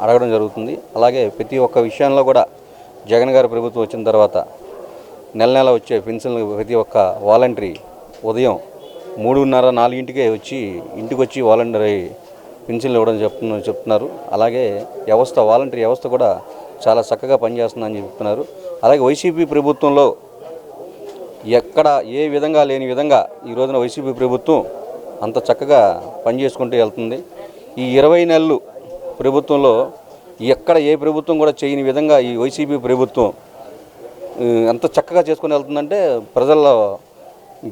అడగడం జరుగుతుంది. అలాగే ప్రతి ఒక్క విషయంలో కూడా జగన్ గారు ప్రభుత్వం వచ్చిన తర్వాత నెల వచ్చే పెన్షన్లు ప్రతి ఒక్క వాలంటరీ ఉదయం 3:30-4 వచ్చి ఇంటికి వచ్చి వాలంటరీ పెన్షన్లు ఇవ్వడం చెప్తున్నారు. అలాగే వాలంటరీ వ్యవస్థ కూడా చాలా చక్కగా పనిచేస్తుందని చెప్తున్నారు. అలాగే వైసీపీ ప్రభుత్వంలో ఎక్కడ ఏ విధంగా లేని విధంగా ఈ రోజున వైసీపీ ప్రభుత్వం అంత చక్కగా పనిచేసుకుంటూ వెళ్తుంది. ఈ 20 నెలలు ప్రభుత్వంలో ఎక్కడ ఏ ప్రభుత్వం కూడా చేయని విధంగా ఈ వైసీపీ ప్రభుత్వం ఎంత చక్కగా చేసుకుని వెళ్తుందంటే ప్రజల్లో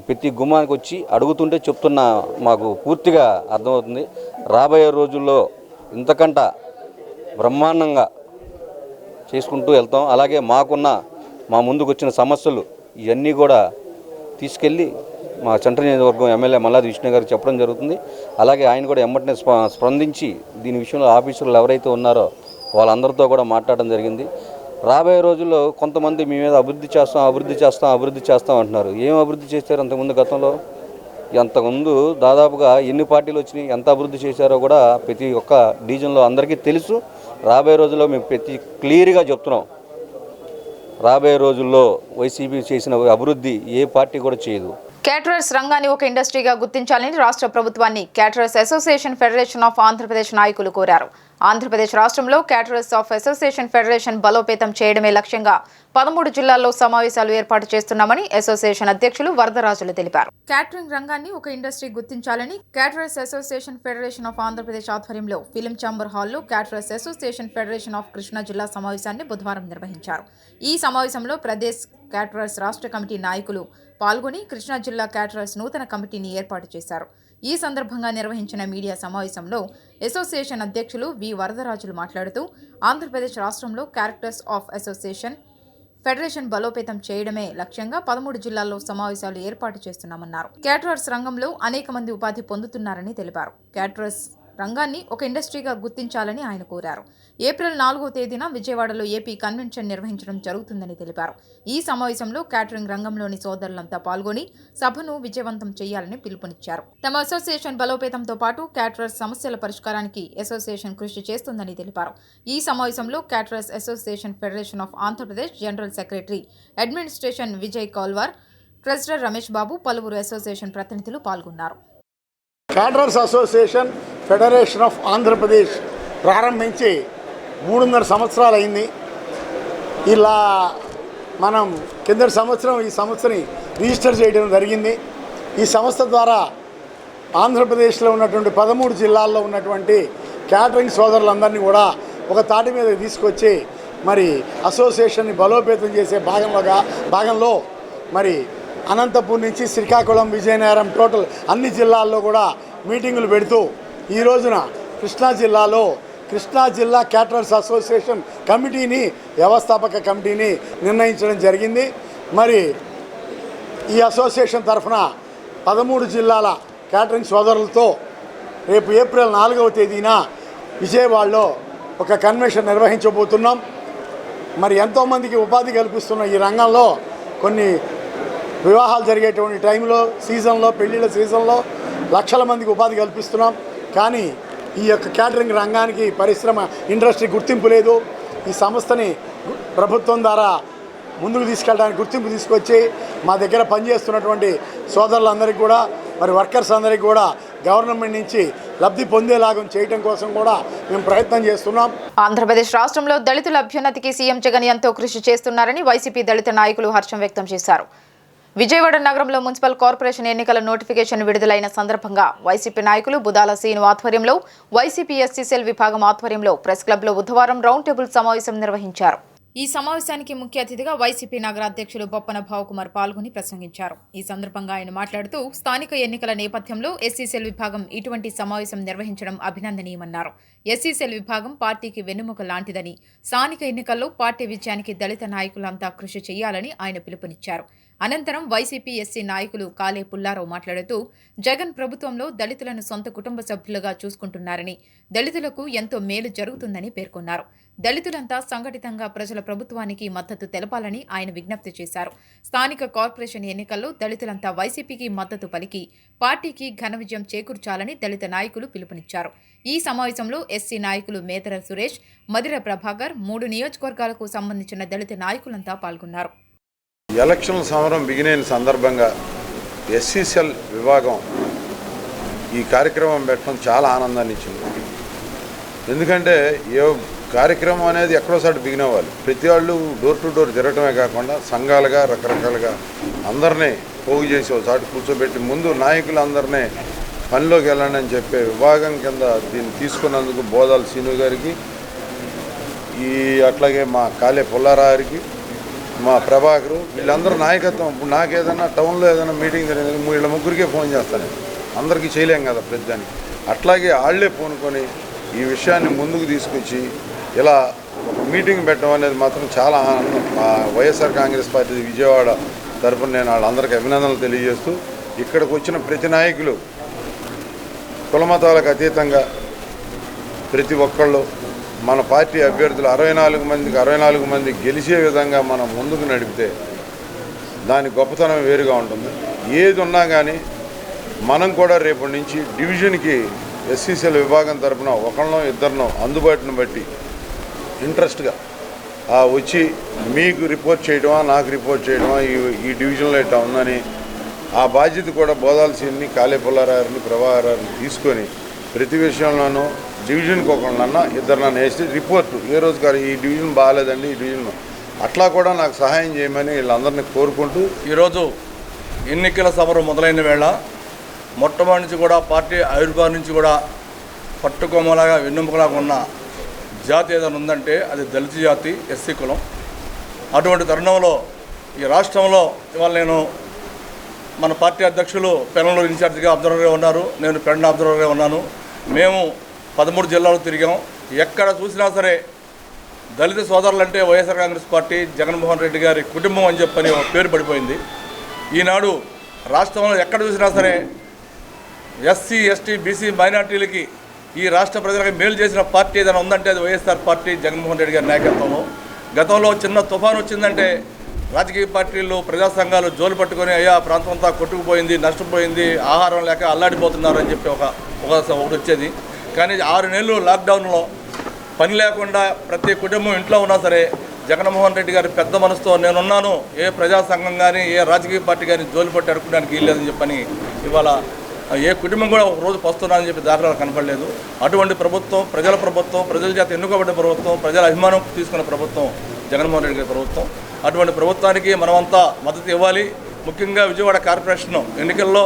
ప్రతి గుమ్మానికి వచ్చి అడుగుతుంటే చెప్తున్న మాకు పూర్తిగా అర్థమవుతుంది. రాబోయే రోజుల్లో ఇంతకంట బ్రహ్మాండంగా చేసుకుంటూ వెళ్తాం. అలాగే మా ముందుకు వచ్చిన సమస్యలు ఇవన్నీ కూడా తీసుకెళ్ళి మా సెంట్రల్ నియోజకవర్గం ఎమ్మెల్యే మల్లాది విష్ణు గారికి చెప్పడం జరుగుతుంది. అలాగే ఆయన కూడా ఎమ్మటనే స్పందించి దీని విషయంలో ఆఫీసర్లు ఎవరైతే ఉన్నారో వాళ్ళందరితో కూడా మాట్లాడడం జరిగింది. రాబోయే రోజుల్లో కొంతమంది మీ మీద అభివృద్ధి చేస్తాం అంటున్నారు. ఏం అభివృద్ధి చేశారు అంతకుముందు గతంలో? అంతకుముందు దాదాపుగా ఎన్ని పార్టీలు వచ్చినాయి, ఎంత అభివృద్ధి చేశారో కూడా ప్రతి ఒక్క డివిజన్లో అందరికీ తెలుసు. రాబోయే రోజుల్లో మేము ప్రతి క్లియర్గా చెప్తున్నాం, రాబోయే రోజుల్లో వైసీపీ చేసిన అభివృద్ధి ఏ పార్టీ కూడా చేయదు. క్యాటరర్స్ రంగాన్ని ఒక ఇండస్ట్రీగా గుర్తించాలని రాష్ట్ర ప్రభుత్వాన్ని caterers association federation of Andhra Pradesh నాయకులు కోరారు. ఆంధ్రప్రదేశ్ రాష్ట్రంలో క్యాటరర్స్ ఆఫ్ అసోసియేషన్ ఫెడరేషన్ బలోపేతం చేయడమే లక్ష్యంగా 13 జిల్లాల్లో సమావేశాలు ఏర్పాటు చేస్తున్నామని అసోసియేషన్ అధ్యక్షులు వరదరాజులు తెలిపారు. క్యాటరింగ్ రంగాన్ని ఒక ఇండస్ట్రీ గుర్తించాలని caterers association federation of Andhra Pradesh ఆధ్వర్యంలో ఫిలిం ఛాంబర్ హాల్లో caterers association federation of Krishna జిల్లా సమావేశాన్ని బుధవారం నిర్వహించారు. ఈ సమావేశంలో ప్రదేశ్ క్యాటరర్స్ రాష్ట్ర కమిటీ నాయకులు పాల్గొని కృష్ణా జిల్లా క్యాటరర్స్ నూతన కమిటీని ఏర్పాటు చేశారు. ఈ సందర్భంగా నిర్వహించిన మీడియా సమావేశంలో అసోసియేషన్ అధ్యక్షులు వి వరదరాజులు మాట్లాడుతూ ఆంధ్రప్రదేశ్ రాష్ట్రంలో క్యాటరర్స్ ఆఫ్ అసోసియేషన్ ఫెడరేషన్ బలోపేతం చేయడమే లక్ష్యంగా 13 జిల్లాల్లో సమావేశాలు ఏర్పాటు చేస్తున్నామన్నారు. క్యాటరర్స్ రంగంలో అనేక మంది ఉపాధి పొందుతున్నారని తెలిపారు. క్యాటరర్స్ రంగాన్ని ఒక ఇండస్ట్రీగా గుర్తించాలని ఆయన కోరారు. ఏప్రిల్ 4వ తేదీన విజయవాడలో ఏపీ కన్వెన్షన్ నిర్వహించడం జరుగుతుందని తెలిపారు. ఈ సమావేశంలో క్యాటరింగ్ రంగంలోని సోదరులంతా పాల్గొని సభను విజయవంతం చేయాలని పిలుపునిచ్చారు. తమ అసోసియేషన్ బలోపేతంతో పాటు క్యాటరర్స్ సమస్యల పరిష్కారానికి అసోసియేషన్ కృషి చేస్తుందని తెలిపారు. ఈ సమావేశంలో caterers association federation of Andhra Pradesh general secretary administration Vijay Kaulwar, treasurer Ramesh Babu, పలువురు అసోసియేషన్ ప్రతినిధులు పాల్గొన్నారు. Caterers association federation of Andhra Pradesh ప్రారంభించి 3.5 సంవత్సరాలు అయింది. ఇలా మనం కిందటి సంవత్సరం ఈ సంస్థని రిజిస్టర్ చేయడం జరిగింది. ఈ సంస్థ ద్వారా ఆంధ్రప్రదేశ్లో ఉన్నటువంటి 13 జిల్లాల్లో ఉన్నటువంటి క్యాటరింగ్ సోదరులందరినీ కూడా ఒక తాటి మీద తీసుకొచ్చి మరి అసోసియేషన్ని బలోపేతం చేసే భాగంలో మరి అనంతపూర్ నుంచి శ్రీకాకుళం, విజయనగరం టోటల్ అన్ని జిల్లాల్లో కూడా మీటింగులు పెడుతూ ఈ రోజున కృష్ణా జిల్లాలో కృష్ణా జిల్లా క్యాటరర్స్ అసోసియేషన్ కమిటీని, వ్యవస్థాపక కమిటీని నిర్ణయించడం జరిగింది. మరి ఈ అసోసియేషన్ తరఫున 13 జిల్లాల క్యాటరింగ్ సోదరులతో రేపు ఏప్రిల్ 4వ తేదీన విజయవాడలో ఒక కన్వెన్షన్ నిర్వహించబోతున్నాం. మరి ఎంతోమందికి ఉపాధి కల్పిస్తున్న ఈ రంగంలో కొన్ని వివాహాలు జరిగేటువంటి టైంలో సీజన్లో, పెళ్ళిళ్ళ సీజన్లో లక్షల మందికి ఉపాధి కల్పిస్తున్నాం. కానీ ఈ యొక్క క్యాటరింగ్ రంగానికి పరిశ్రమ ఇండస్ట్రీ గుర్తింపు లేదు. ఈ సంస్థని ప్రభుత్వం ద్వారా ముందుకు తీసుకెళ్ళడానికి గుర్తింపు తీసుకొచ్చి మా దగ్గర పనిచేస్తున్నటువంటి సోదరులందరికీ కూడా మరి వర్కర్స్ అందరికీ కూడా గవర్నమెంట్ నుంచి లబ్ధి పొందేలాగా చేయడం కోసం కూడా మేము ప్రయత్నం చేస్తున్నాం. ఆంధ్రప్రదేశ్ రాష్ట్రంలో దళితుల అభ్యున్నతికి సీఎం జగన్ ఎంతో కృషి చేస్తున్నారని వైసీపీ దళిత నాయకులు హర్షం వ్యక్తం చేశారు. విజయవాడ నగరంలో మున్సిపల్ కార్పొరేషన్ ఎన్నికల నోటిఫికేషన్ విడుదలైన సందర్భంగా వైసీపీ నాయకులు బుదాల సీను ఆధ్వర్యంలో వైసీపీ ఎస్సీ సెల్ విభాగం ఆధ్వర్యంలో ప్రెస్ క్లబ్లో బుధవారం రౌండ్ టేబుల్ సమావేశం నిర్వహించారు. ఈ సమావేశానికి ముఖ్య అతిథిగా వైసీపీ నగర అధ్యక్షులు బొప్పన భావకుమార్ పాల్గొని ప్రసంగించారు. ఈ సందర్భంగా ఆయన మాట్లాడుతూ స్థానిక ఎన్నికల నేపథ్యంలో ఎస్సీ సెల్ విభాగం ఇటువంటి సమావేశం నిర్వహించడం అభినందనీయమన్నారు. ఎస్సీ సెల్ విభాగం పార్టీకి వెన్నెముక లాంటిదని, స్థానిక ఎన్నికల్లో పార్టీ విజయానికి దళిత నాయకులంతా కృషి చేయాలని ఆయన పిలుపునిచ్చారు. అనంతరం వైసీపీ ఎస్సీ నాయకులు కాలే పుల్లారావు మాట్లాడుతూ జగన్ ప్రభుత్వంలో దళితులను సొంత కుటుంబ సభ్యులుగా చూసుకుంటున్నారని, దళితులకు ఎంతో మేలు జరుగుతుందని పేర్కొన్నారు. దళితులంతా సంఘటితంగా ప్రజల ప్రభుత్వానికి మద్దతు తెలపాలని ఆయన విజ్ఞప్తి చేశారు. స్థానిక కార్పొరేషన్ ఎన్నికల్లో దళితులంతా వైసీపీకి మద్దతు పలికి పార్టీకి ఘన విజయం చేకూర్చాలని దళిత నాయకులు పిలుపునిచ్చారు. ఈ సమావేశంలో ఎస్సీ నాయకులు మేతర సురేష్, మదిర ప్రభాకర్, 3 నియోజకవర్గాలకు సంబంధించిన దళిత నాయకులంతా పాల్గొన్నారు. ఎలక్షన్ల సమరం బిగినైన సందర్భంగా ఎస్సీ సెల్ విభాగం ఈ కార్యక్రమం పెట్టడం చాలా ఆనందాన్ని ఇచ్చింది. ఎందుకంటే ఏ కార్యక్రమం అనేది ఎక్కడోసారి బిగిన్ అవ్వాలి. ప్రతి వాళ్ళు డోర్ టు డోర్ తిరగటమే కాకుండా సంఘాలుగా రకరకాలుగా అందరినీ పోగు చేసి ఒకసారి కూర్చోబెట్టి ముందు నాయకులందరినీ పనిలోకి వెళ్ళండి అని చెప్పే విభాగం కింద దీన్ని తీసుకున్నందుకు బోదాల సీను గారికి, అట్లాగే మా కాలే పుల్లారావుకి, మా ప్రభాకరు, వీళ్ళందరూ నాయకత్వం. ఇప్పుడు నాకేదైనా టౌన్లో ఏదైనా మీటింగ్ జరిగింది, వీళ్ళ ముగ్గురికే ఫోన్ చేస్తాను. అందరికీ చేయలేం కదా ప్రతిదానికి. అట్లాగే వాళ్ళే పూనుకొని ఈ విషయాన్ని ముందుకు తీసుకొచ్చి ఇలా ఒక మీటింగ్ పెట్టడం అనేది మాత్రం చాలా ఆనందం. మా వైఎస్ఆర్ కాంగ్రెస్ పార్టీ విజయవాడ తరఫున నేను వాళ్ళందరికీ అభినందనలు తెలియజేస్తూ, ఇక్కడికి వచ్చిన ప్రతి నాయకులు కులమతాలకు అతీతంగా ప్రతి ఒక్కళ్ళు మన పార్టీ అభ్యర్థులు 64 మంది గెలిచే విధంగా మనం ముందుకు నడిపితే దాని గొప్పతనం వేరుగా ఉంటుంది. ఏది ఉన్నా కానీ మనం కూడా రేపటి నుంచి డివిజన్కి ఎస్సీసీల విభాగం తరఫున ఒకళ్ళనో ఇద్దరినో అందుబాటును బట్టి ఇంట్రెస్ట్గా వచ్చి మీకు రిపోర్ట్ చేయడమా నాకు రిపోర్ట్ చేయడమా ఈ డివిజన్లో ఇట్లా ఉందని ఆ బాధ్యత కూడా బోధాల్సింది కాళేపుల్లారారిని ప్రభాకరారిని తీసుకొని ప్రతి విషయంలోనూ డివిజన్కి ఒకళ్ళన్నా ఇద్దరినన్నా వేసి రిపోర్టు ఏ రోజు గారు ఈ డివిజన్ బాగాలేదండి ఈ డివిజన్ అట్లా కూడా నాకు సహాయం చేయమని వీళ్ళందరినీ కోరుకుంటూ ఈరోజు ఎన్నికల సమరం మొదలైన వేళ మొట్టమొదటి నుంచి కూడా పార్టీ ఆవిర్భావం నుంచి కూడా పట్టుకొమ్మలాగా వెన్నెముకలాగా ఉన్న జాతి ఏదైనా ఉందంటే అది దళిత జాతి, ఎస్సీ కులం. అటువంటి తరుణంలో ఈ రాష్ట్రంలో ఇవాళ నేను మన పార్టీ అధ్యక్షులు పెనలూరు ఇన్ఛార్జిగా అబ్జర్వర్గా ఉన్నారు, నేను పెండ అబ్జర్వర్గా ఉన్నాను. మేము 13 జిల్లాలు తిరిగాం. ఎక్కడ చూసినా సరే దళిత సోదరులంటే వైఎస్ఆర్ కాంగ్రెస్ పార్టీ జగన్మోహన్ రెడ్డి గారి కుటుంబం అని చెప్పని ఒక పేరు పడిపోయింది. ఈనాడు రాష్ట్రంలో ఎక్కడ చూసినా సరే ఎస్సీ, ఎస్టీ, బీసీ మైనార్టీలకి ఈ రాష్ట్ర ప్రజలకు మేలు చేసిన పార్టీ ఏదైనా ఉందంటే అది వైఎస్ఆర్ పార్టీ జగన్మోహన్ రెడ్డి గారి నాయకత్వంలో. గతంలో చిన్న తుఫాను వచ్చిందంటే రాజకీయ పార్టీలు, ప్రజా సంఘాలు జోలు పట్టుకొని అయ్యా ప్రాంతం అంతా కొట్టుకుపోయింది, నష్టపోయింది, ఆహారం లేక అల్లాడిపోతున్నారు అని చెప్పి ఒకటి వచ్చేది. కానీ 6 నెలలు లాక్డౌన్లో పని లేకుండా ప్రతి కుటుంబం ఇంట్లో ఉన్నా సరే జగన్మోహన్ రెడ్డి గారి పెద్ద మనసుతో నేనున్నాను, ఏ ప్రజా సంఘం కానీ ఏ రాజకీయ పార్టీ కానీ జోలు పట్టి అడుకోవడానికి వీల్లేదని చెప్పని ఇవాళ ఏ కుటుంబం కూడా ఒక రోజు పస్తున్నారని చెప్పి దాఖలాలు కనపడలేదు. అటువంటి ప్రభుత్వం, ప్రజల ప్రభుత్వం, ప్రజల చేత ఎన్నుకోబడ్డ ప్రభుత్వం, ప్రజల అభిమానం తీసుకున్న ప్రభుత్వం జగన్మోహన్ రెడ్డి గారి ప్రభుత్వం. అటువంటి ప్రభుత్వానికి మనమంతా మద్దతు ఇవ్వాలి. ముఖ్యంగా విజయవాడ కార్పొరేషన్ ఎన్నికల్లో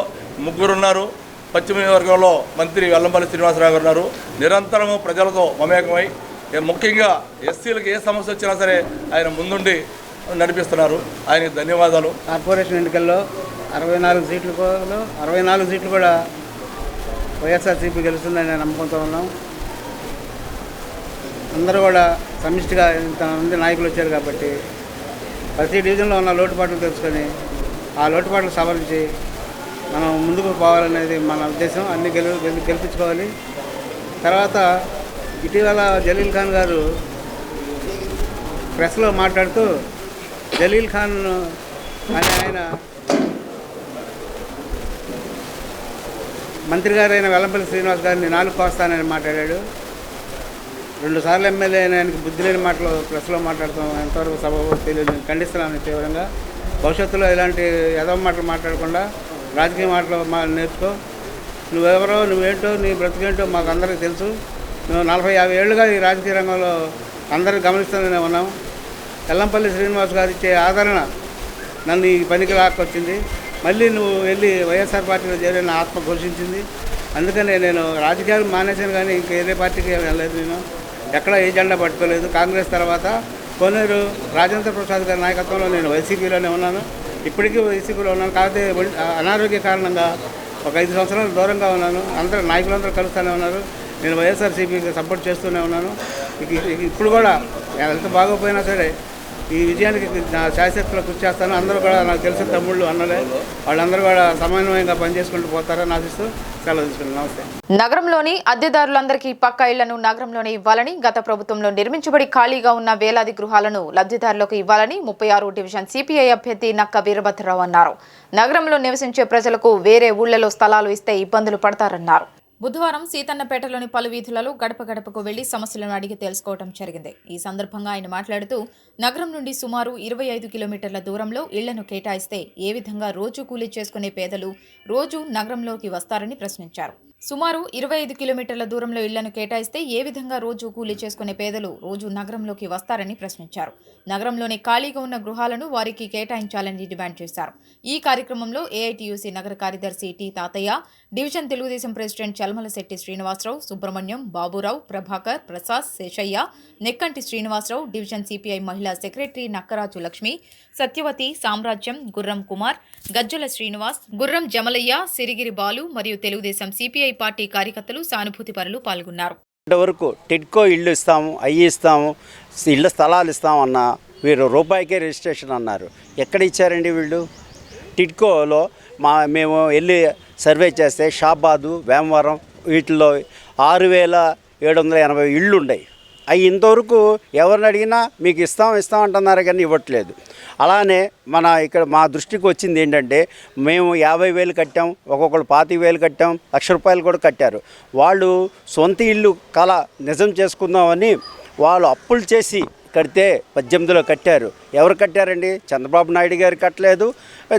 3 ఉన్నారు. పశ్చిమ నియోజకవర్గంలో మంత్రి వెల్లంపల్లి శ్రీనివాసరావు గారు ఉన్నారు. నిరంతరము ప్రజలతో మమేకమై ముఖ్యంగా ఎస్సీలకు ఏ సమస్య వచ్చినా సరే ఆయన ముందుండి నడిపిస్తున్నారు. ఆయనకి ధన్యవాదాలు. కార్పొరేషన్ ఎన్నికల్లో 64 సీట్లు కూడా వైఎస్ఆర్సీపీ గెలుస్తుందని నమ్మకంతో ఉన్నాం. అందరూ కూడా సమిష్టిగా ఇంతమంది నాయకులు వచ్చారు కాబట్టి ప్రతి డివిజన్లో ఉన్న లోటుపాట్లు తెలుసుకొని ఆ లోటుపాట్లు సవరించి మనం ముందుకు పోవాలనేది మన ఉద్దేశం. అన్ని గెలిపించుకోవాలి. తర్వాత ఇటీవల జలీల్ ఖాన్ గారు ప్రెస్లో మాట్లాడుతూ జలీల్ ఖాన్ అనే ఆయన మంత్రి గారైన వెల్లంపల్లి శ్రీనివాస్ గారిని 4 కోస్తానని మాట్లాడాడు. 2 సార్లు ఎమ్మెల్యే అయిన ఆయనకి బుద్ధి లేని మాటలు ప్రెస్లో మాట్లాడుతాం. ఎంతవరకు సభ తెలియదు, ఖండిస్తున్నాను తీవ్రంగా. భవిష్యత్తులో ఇలాంటి ఎదవ మాటలు మాట్లాడకుండా రాజకీయ మాటలు నేర్చుకో. నువ్వెవరో, నువ్వేంటో, నీ బ్రతికేంటో మాకు అందరికీ తెలుసు. మేము 40-50 ఏళ్ళుగా ఈ రాజకీయ రంగంలో అందరూ గమనిస్తూనే ఉన్నాం. వెల్లంపల్లి శ్రీనివాస్ గారు ఇచ్చే ఆదరణ నన్ను ఈ పనికి లాక్కొచ్చింది. మళ్ళీ నువ్వు వెళ్ళి వైఎస్ఆర్ పార్టీలో చేరిన ఆత్మ ఘోషించింది. అందుకనే నేను రాజకీయాలు మానేశాను, కానీ ఇంక వేరే పార్టీకి వెళ్ళలేదు. నేను ఎక్కడ ఏ జెండా పట్టుకోలేదు. కాంగ్రెస్ తర్వాత కోనేరు రాజేంద్ర ప్రసాద్ గారి నాయకత్వంలో నేను వైసీపీలోనే ఉన్నాను. ఇప్పటికీ వైసీపీలో ఉన్నాను. కాకపోతే అనారోగ్య కారణంగా ఒక 5 సంవత్సరాలు దూరంగా ఉన్నాను. నాయకులందరూ కలుస్తూనే ఉన్నారు. నేను వైఎస్ఆర్సీపీకి సపోర్ట్ చేస్తూనే ఉన్నాను. ఇప్పుడు కూడా ఎంత బాగోపోయినా సరే ఈ విజయానికి నా శాశ్వతలో కృషి చేస్తాను. అందరూ కూడా నాకు తెలిసిన తమ్ముళ్ళు, అన్నలే, వాళ్ళందరూ కూడా సమన్వయంగా పనిచేసుకుంటూ పోతారని ఆశిస్తూ సెలవు తీసుకున్నాను. నమస్తే. నగరంలోని అద్దెదారులందరికీ పక్కా ఇళ్లను నగరంలోనే ఇవ్వాలని, గత ప్రభుత్వంలో నిర్మించబడి ఖాళీగా ఉన్న వేలాది గృహాలను లబ్ధిదారులకు ఇవ్వాలని 36 డివిజన్ సిపిఐ అభ్యర్థి నక్క వీరభద్రరావు అన్నారు. నగరంలో నివసించే ప్రజలకు వేరే ఊళ్లలో స్థలాలు ఇస్తే ఇబ్బందులు పడతారన్నారు. బుధవారం సీతన్నపేటలోని పలు వీధులలో గడప గడపకు వెళ్లి సమస్యలను అడిగి తెలుసుకోవడం జరిగింది. ఈ సందర్భంగా ఆయన మాట్లాడుతూ నగరం నుండి సుమారు 25 కిలోమీటర్ల దూరంలో ఇళ్లను కేటాయిస్తే ఏ విధంగా రోజు కూలీ చేసుకునే పేదలు రోజు నగరంలోకి వస్తారని ప్రశ్నించారు. సుమారు 25 కిలోమీటర్ల దూరంలో ఇళ్లను కేటాయిస్తే ఏ విధంగా రోజు కూలీ చేసుకునే పేదలు రోజు నగరంలోకి వస్తారని ప్రశ్నించారు. నగరంలోని ఖాళీగా ఉన్న గృహాలను వారికి కేటాయించాలని డిమాండ్ చేశారు. ఈ కార్యక్రమంలో ఏఐటీయూసీ నగర కార్యదర్శి T Tatayya, division Telugu Desam president Chalmalasetti Srinivasa Rao, Subrahmanyam, Baburao, Prabhakar, Prasad, Seshayya, Nekkanti Srinivasa Rao, division CPI మహిళా సెక్రటరీ నక్కరాజు లక్ష్మి, సత్యవతి, సామ్రాజ్యం, గుర్రం కుమార్, గజ్జల శ్రీనివాస్, గుర్రం జమలయ్య, సిరిగిరి బాలు మరియు తెలుగుదేశం సిపిఐ పార్టీ కార్యకర్తలు, సానుభూతి పరులు పాల్గొన్నారు. ఇంతవరకు టిడ్కో ఇళ్ళు ఇస్తాము, ఇస్తాము, ఇళ్ళ స్థలాలు ఇస్తామన్నా వీరు రూపాయికే రిజిస్ట్రేషన్ అన్నారు. ఎక్కడ ఇచ్చారండి వీళ్ళు? టిడ్కోలో మేము వెళ్ళి సర్వే చేస్తే షాబాదు, వేమవరం వీటిల్లో 6780 ఇళ్ళు ఉన్నాయి. అవి ఇంతవరకు ఎవరిని అడిగినా మీకు ఇస్తాం అంటున్నారు కానీ ఇవ్వట్లేదు. అలానే ఇక్కడ మా దృష్టికి వచ్చింది ఏంటంటే, మేము 50,000 కట్టాం, ఒక్కొక్కరు 25,000 కట్టాం, ₹1,00,000 కూడా కట్టారు. వాళ్ళు సొంత ఇల్లు కళ నిజం చేసుకుందామని వాళ్ళు అప్పులు చేసి కడితే 18లో కట్టారు. ఎవరు కట్టారండి? చంద్రబాబు నాయుడు గారు కట్టలేదు,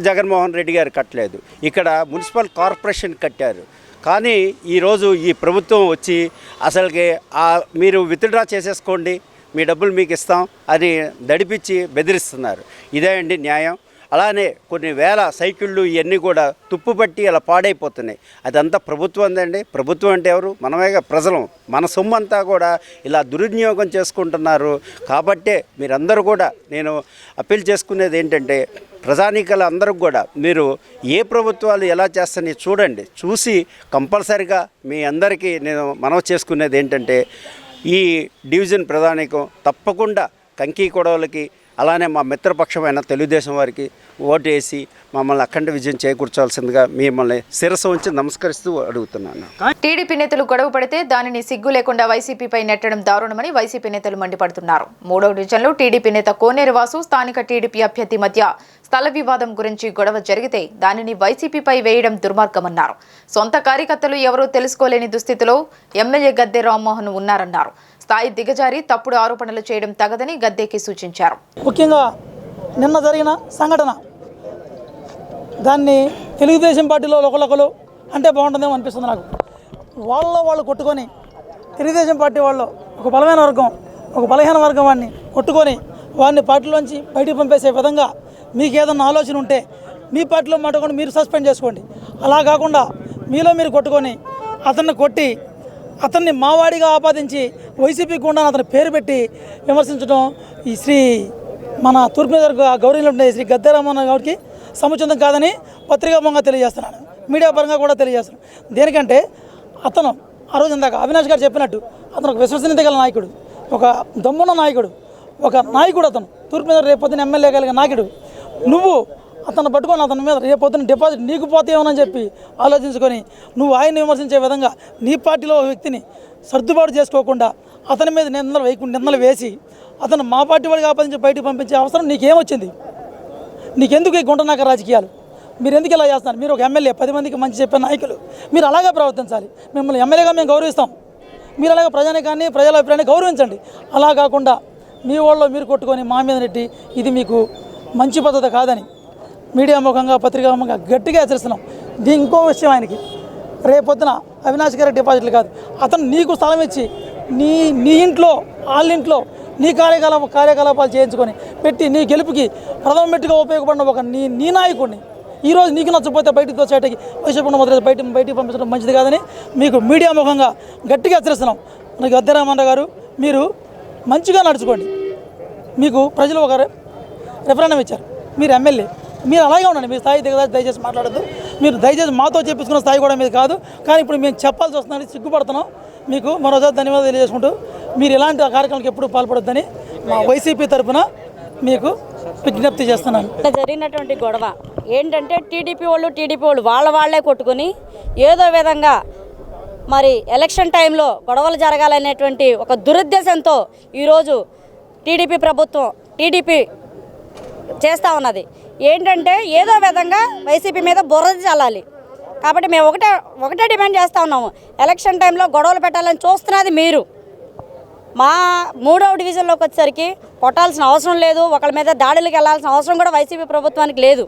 జగన్మోహన్ రెడ్డి గారు కట్టలేదు. ఇక్కడ మున్సిపల్ కార్పొరేషన్ కట్టారు. కానీ ఈరోజు ఈ ప్రభుత్వం వచ్చి అసలుకి మీరు విత్డ్రా చేసేసుకోండి, మీ డబ్బులు మీకు ఇస్తాం అని దడిపించి బెదిరిస్తున్నారు. ఇదే అండి న్యాయం? అలానే కొన్ని వేల సైకిళ్ళు ఇవన్నీ కూడా తుప్పుపట్టి అలా పాడైపోతున్నాయి. అదంతా ప్రభుత్వం అండి. ప్రభుత్వం అంటే ఎవరు? మనమేగా, ప్రజలు. మన సొమ్ము అంతా కూడా ఇలా దుర్వినియోగం చేసుకుంటున్నారు. కాబట్టే మీరందరూ కూడా నేను అప్పీల్ చేసుకునేది ఏంటంటే, ప్రజానీకాలు అందరికి కూడా మీరు ఏ ప్రభుత్వాలు ఎలా చేస్తాయని చూడండి, చూసి కంపల్సరిగా మీ అందరికీ నేను మనవి చేసుకునేది ఏంటంటే, ఈ డివిజన్ ప్రధానికం తప్పకుండా కంకి కొడవలకి అలానే మా మిత్రపక్షమైన తెలుగుదేశం వారికి ఓటేసి మమ్మల్ని అఖండ విజయం చేకూర్చాల్సిందిగా మిమ్మల్ని శిరస్సు ఉంచి నమస్కరిస్తూ అడుగుతున్నాను. టీడీపీ నేతలు గొడవ పడితే దానిని సిగ్గు లేకుండా వైసీపీపై నెట్టడం దారుణమని వైసీపీ నేతలు మండిపడుతున్నారు. 3వ డివిజన్లో టీడీపీ నేత కోనేరు వాసు స్థానిక టీడీపీ అభ్యర్థి మధ్య స్థల వివాదం గురించి గొడవ జరిగితే దానిని వైసీపీపై వేయడం దుర్మార్గమన్నారు. సొంత కార్యకర్తలు ఎవరూ తెలుసుకోలేని దుస్థితిలో ఎమ్మెల్యే గద్దె రామ్మోహన్ ఉన్నారన్నారు. స్థాయి దిగజారి తప్పుడు ఆరోపణలు చేయడం తగదని గద్దెకి సూచించారు. ముఖ్యంగా నిన్న జరిగిన సంఘటన, దాన్ని తెలుగుదేశం పార్టీలో ఒకళ్ళొకరు అంటే బాగుంటుందేమో అనిపిస్తుంది నాకు. వాళ్ళు కొట్టుకొని, తెలుగుదేశం పార్టీ వాళ్ళు ఒక బలమైన వర్గం ఒక బలహీన వర్గం వాడిని కొట్టుకొని వాడిని పార్టీలోంచి బయటికి పంపేసే విధంగా మీకు ఏదన్నా ఆలోచన ఉంటే మీ పార్టీలో మాట్లాడుకొని మీరు సస్పెండ్ చేసుకోండి. అలా కాకుండా మీలో మీరు కొట్టుకొని అతన్ని కొట్టి అతన్ని మావాడిగా ఆపాదించి వైసీపీ గుండా అతని పేరు పెట్టి విమర్శించడం ఈ మన తూర్పునియోజకవర్గ గౌరవంలో ఉండే శ్రీ గద్దె రామ్మోహన్ గారికి సముచితం కాదని పత్రికాముఖంగా తెలియజేస్తున్నాను, మీడియా పరంగా కూడా తెలియజేస్తున్నాను. దేనికంటే అతను ఆ రోజు ఇందాక అవినాష్ గారు చెప్పినట్టు అతను ఒక విశ్వసనీయత గల నాయకుడు, ఒక దమ్మున్న నాయకుడు, ఒక నాయకుడు. అతను తూర్పునియోజకవర్గ రేపొద్దున ఎమ్మెల్యే కలిగిన నాయకుడు. నువ్వు అతను పట్టుకొని అతని మీద రేపొద్దున డిపాజిట్ నీకు పోతేమోనని చెప్పి ఆలోచించుకొని నువ్వు ఆయన్ని విమర్శించే విధంగా నీ పార్టీలో వ్యక్తిని సర్దుబాటు చేసుకోకుండా అతని మీద నిందలు వేసి అతను మా పార్టీ వాడికి ఆపాదించి బయటకు పంపించే అవసరం నీకేమొచ్చింది? నీకెందుకు ఈ గుంటనాక రాజకీయాలు? మీరు ఎందుకు ఇలా చేస్తున్నారు? మీరు ఒక ఎమ్మెల్యే, 10 మందికి మంచి చెప్పే నాయకులు, మీరు అలాగే ప్రవర్తించాలి. మిమ్మల్ని ఎమ్మెల్యేగా మేము గౌరవిస్తాం, మీరు అలాగే ప్రజానికాన్ని ప్రజల అభిప్రాయాన్ని గౌరవించండి. అలా కాకుండా మీ వాళ్ళు మీరు కొట్టుకొని మా మీద నెట్టి ఇది మీకు మంచి పద్ధతి కాదని మీడియా ముఖంగా పత్రికా ముఖంగా గట్టిగా హెచ్చరిస్తున్నాం. ఇంకో విషయం, ఆయనకి రేపొద్దున అవినాష్ గారి డిపాజిట్లు కాదు, అతను నీకు స్థలం ఇచ్చి నీ ఇంట్లో వాళ్ళ ఇంట్లో నీ కార్యకలాపాలు చేయించుకొని పెట్టి నీ గెలుపుకి ప్రథమ మెట్టుగా ఉపయోగపడిన ఒక నీ నాయకుడిని ఈరోజు నీకు నచ్చపోతే బయటికి తోచేటకి వైసీపీ మొదలు బయటికి పంపించడం మంచిది కాదని మీకు మీడియా ముఖంగా గట్టిగా హెచ్చరిస్తున్నాం. నాకు గద్దె రామ్మోహన్ గారు, మీరు మంచిగా నడుచుకోండి. మీకు ప్రజలు ఒక రెఫరెండం ఇచ్చారు, మీరు ఎమ్మెల్యే, మీరు అలాగే ఉండండి. మీ స్థాయి దిగదాచి దయచేసి మాట్లాడద్దు. మీరు దయచేసి మాతో చెప్పించుకున్న స్థాయి కూడా మీద కాదు. కానీ ఇప్పుడు మేము చెప్పాల్సి వస్తుందని సిగ్గుపడుతున్నాం. మీకు మరోసారి ధన్యవాదాలు తెలియజేసుకుంటూ మీరు ఇలాంటి కార్యక్రమాలకు ఎప్పుడు పాల్పడొద్దని మా వైసీపీ తరఫున మీకు విజ్ఞప్తి చేస్తున్నాను. జరిగినటువంటి గొడవ ఏంటంటే టీడీపీ వాళ్ళు వాళ్ళే కొట్టుకొని ఏదో విధంగా మరి ఎలక్షన్ టైంలో గొడవలు జరగాలనేటువంటి ఒక దురుద్దేశంతో ఈరోజు టీడీపీ ప్రభుత్వం చేస్తూ ఉన్నది. ఏంటంటే ఏదో విధంగా వైసీపీ మీద బురద చల్లాలి. కాబట్టి మేము ఒకటే డిమాండ్ చేస్తూ ఉన్నాము, ఎలక్షన్ టైంలో గొడవలు పెట్టాలని చూస్తున్నది మీరు. మా 3వ డివిజన్లోకి వచ్చేసరికి కొట్టాల్సిన అవసరం లేదు, ఒకళ్ళ మీద దాడులకు వెళ్లాల్సిన అవసరం కూడా వైసీపీ ప్రభుత్వానికి లేదు.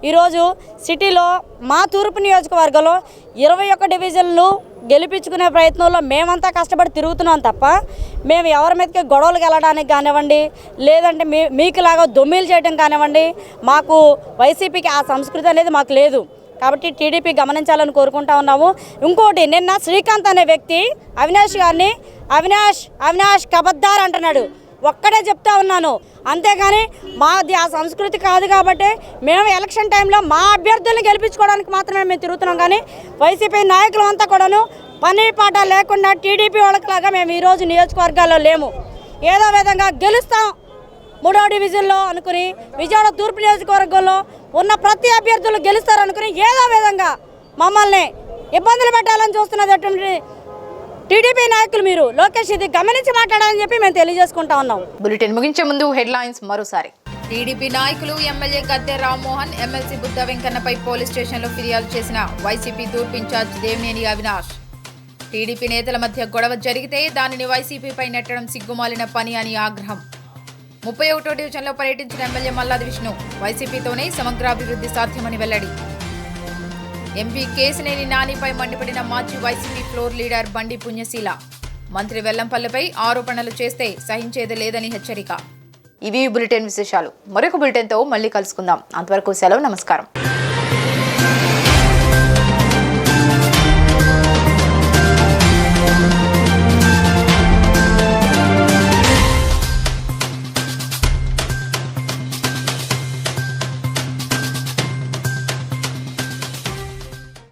ఈరోజు సిటీలో మా తూర్పు నియోజకవర్గంలో 21 డివిజన్లు గెలిపించుకునే ప్రయత్నంలో మేమంతా కష్టపడి తిరుగుతున్నాం తప్ప మేము ఎవరి మీదకి గొడవలకు వెళ్ళడానికి కానివ్వండి, లేదంటే మీకులాగా దొమ్మిలు చేయడం కానివ్వండి, మాకు వైసీపీకి ఆ సంస్కృతి అనేది మాకు లేదు. కాబట్టి టీడీపీ గమనించాలని కోరుకుంటా ఉన్నాము. ఇంకోటి, నిన్న శ్రీకాంత్ అనే వ్యక్తి అవినాష్ గారిని అవినాష్ కబద్దార్ అంటున్నాడు. ఒక్కడే చెప్తా ఉన్నాను, అంతేగాని మాది ఆ సంస్కృతి కాదు. కాబట్టి మేము ఎలక్షన్ టైంలో మా అభ్యర్థులను గెలిపించుకోవడానికి మాత్రమే మేము తిరుగుతున్నాం. కానీ వైసీపీ నాయకులు అంతా కూడాను పని పాట లేకుండా టీడీపీ వాళ్ళకిలాగా మేము ఈరోజు నియోజకవర్గాల్లో లేము. ఏదో విధంగా గెలుస్తాం 3వ డివిజన్లో అనుకుని, విజయవాడ తూర్పు నియోజకవర్గంలో ఉన్న ప్రతి అభ్యర్థులు గెలుస్తారనుకుని ఏదో విధంగా మమ్మల్ని ఇబ్బందులు పెట్టాలని చూస్తున్నటువంటి టీడీపీ నాయకులు మీరు లోకేష్ ఇది గమనించి మాట్లాడాలని చెప్పి మేము తెలియజేసుకుంటా ఉన్నాం. బులెటిన్ ముగించే ముందు హెడ్లైన్స్ మరోసారి. టీడీపీ నాయకులు MLA Gadde Rammohan, MLC Buddha వెంకన్నపై police స్టేషన్లో ఫిర్యాదు చేసిన వైసీపీ తూర్పు ఇన్ఛార్జ్ దేవినేని అవినాష్. టీడీపీ నేతల మధ్య గొడవ జరిగితే దానిని వైసీపీపై నెట్టడం సిగ్గుమాలిన పని అని ఆగ్రహం. 31వ డివిజన్లో పర్యటించిన ఎమ్మెల్యే మల్లాది విష్ణు, వైసీపీతోనే సమగ్రాభివృద్ధి సాధ్యమని వెల్లడి. ఎంపీ కేశినేని నానిపై మండిపడిన మాజీ వైసీపీ ఫ్లోర్ లీడర్ బండి పుణ్యశీల. మంత్రి వెల్లంపల్లిపై ఆరోపణలు చేస్తే సహించేది లేదని హెచ్చరిక. ఇవి బులెటిన్ విశేషాలు. మరొక బులెటిన్తో మళ్ళీ కలుసుకుందాం. అంతవరకు సెలవు, నమస్కారం.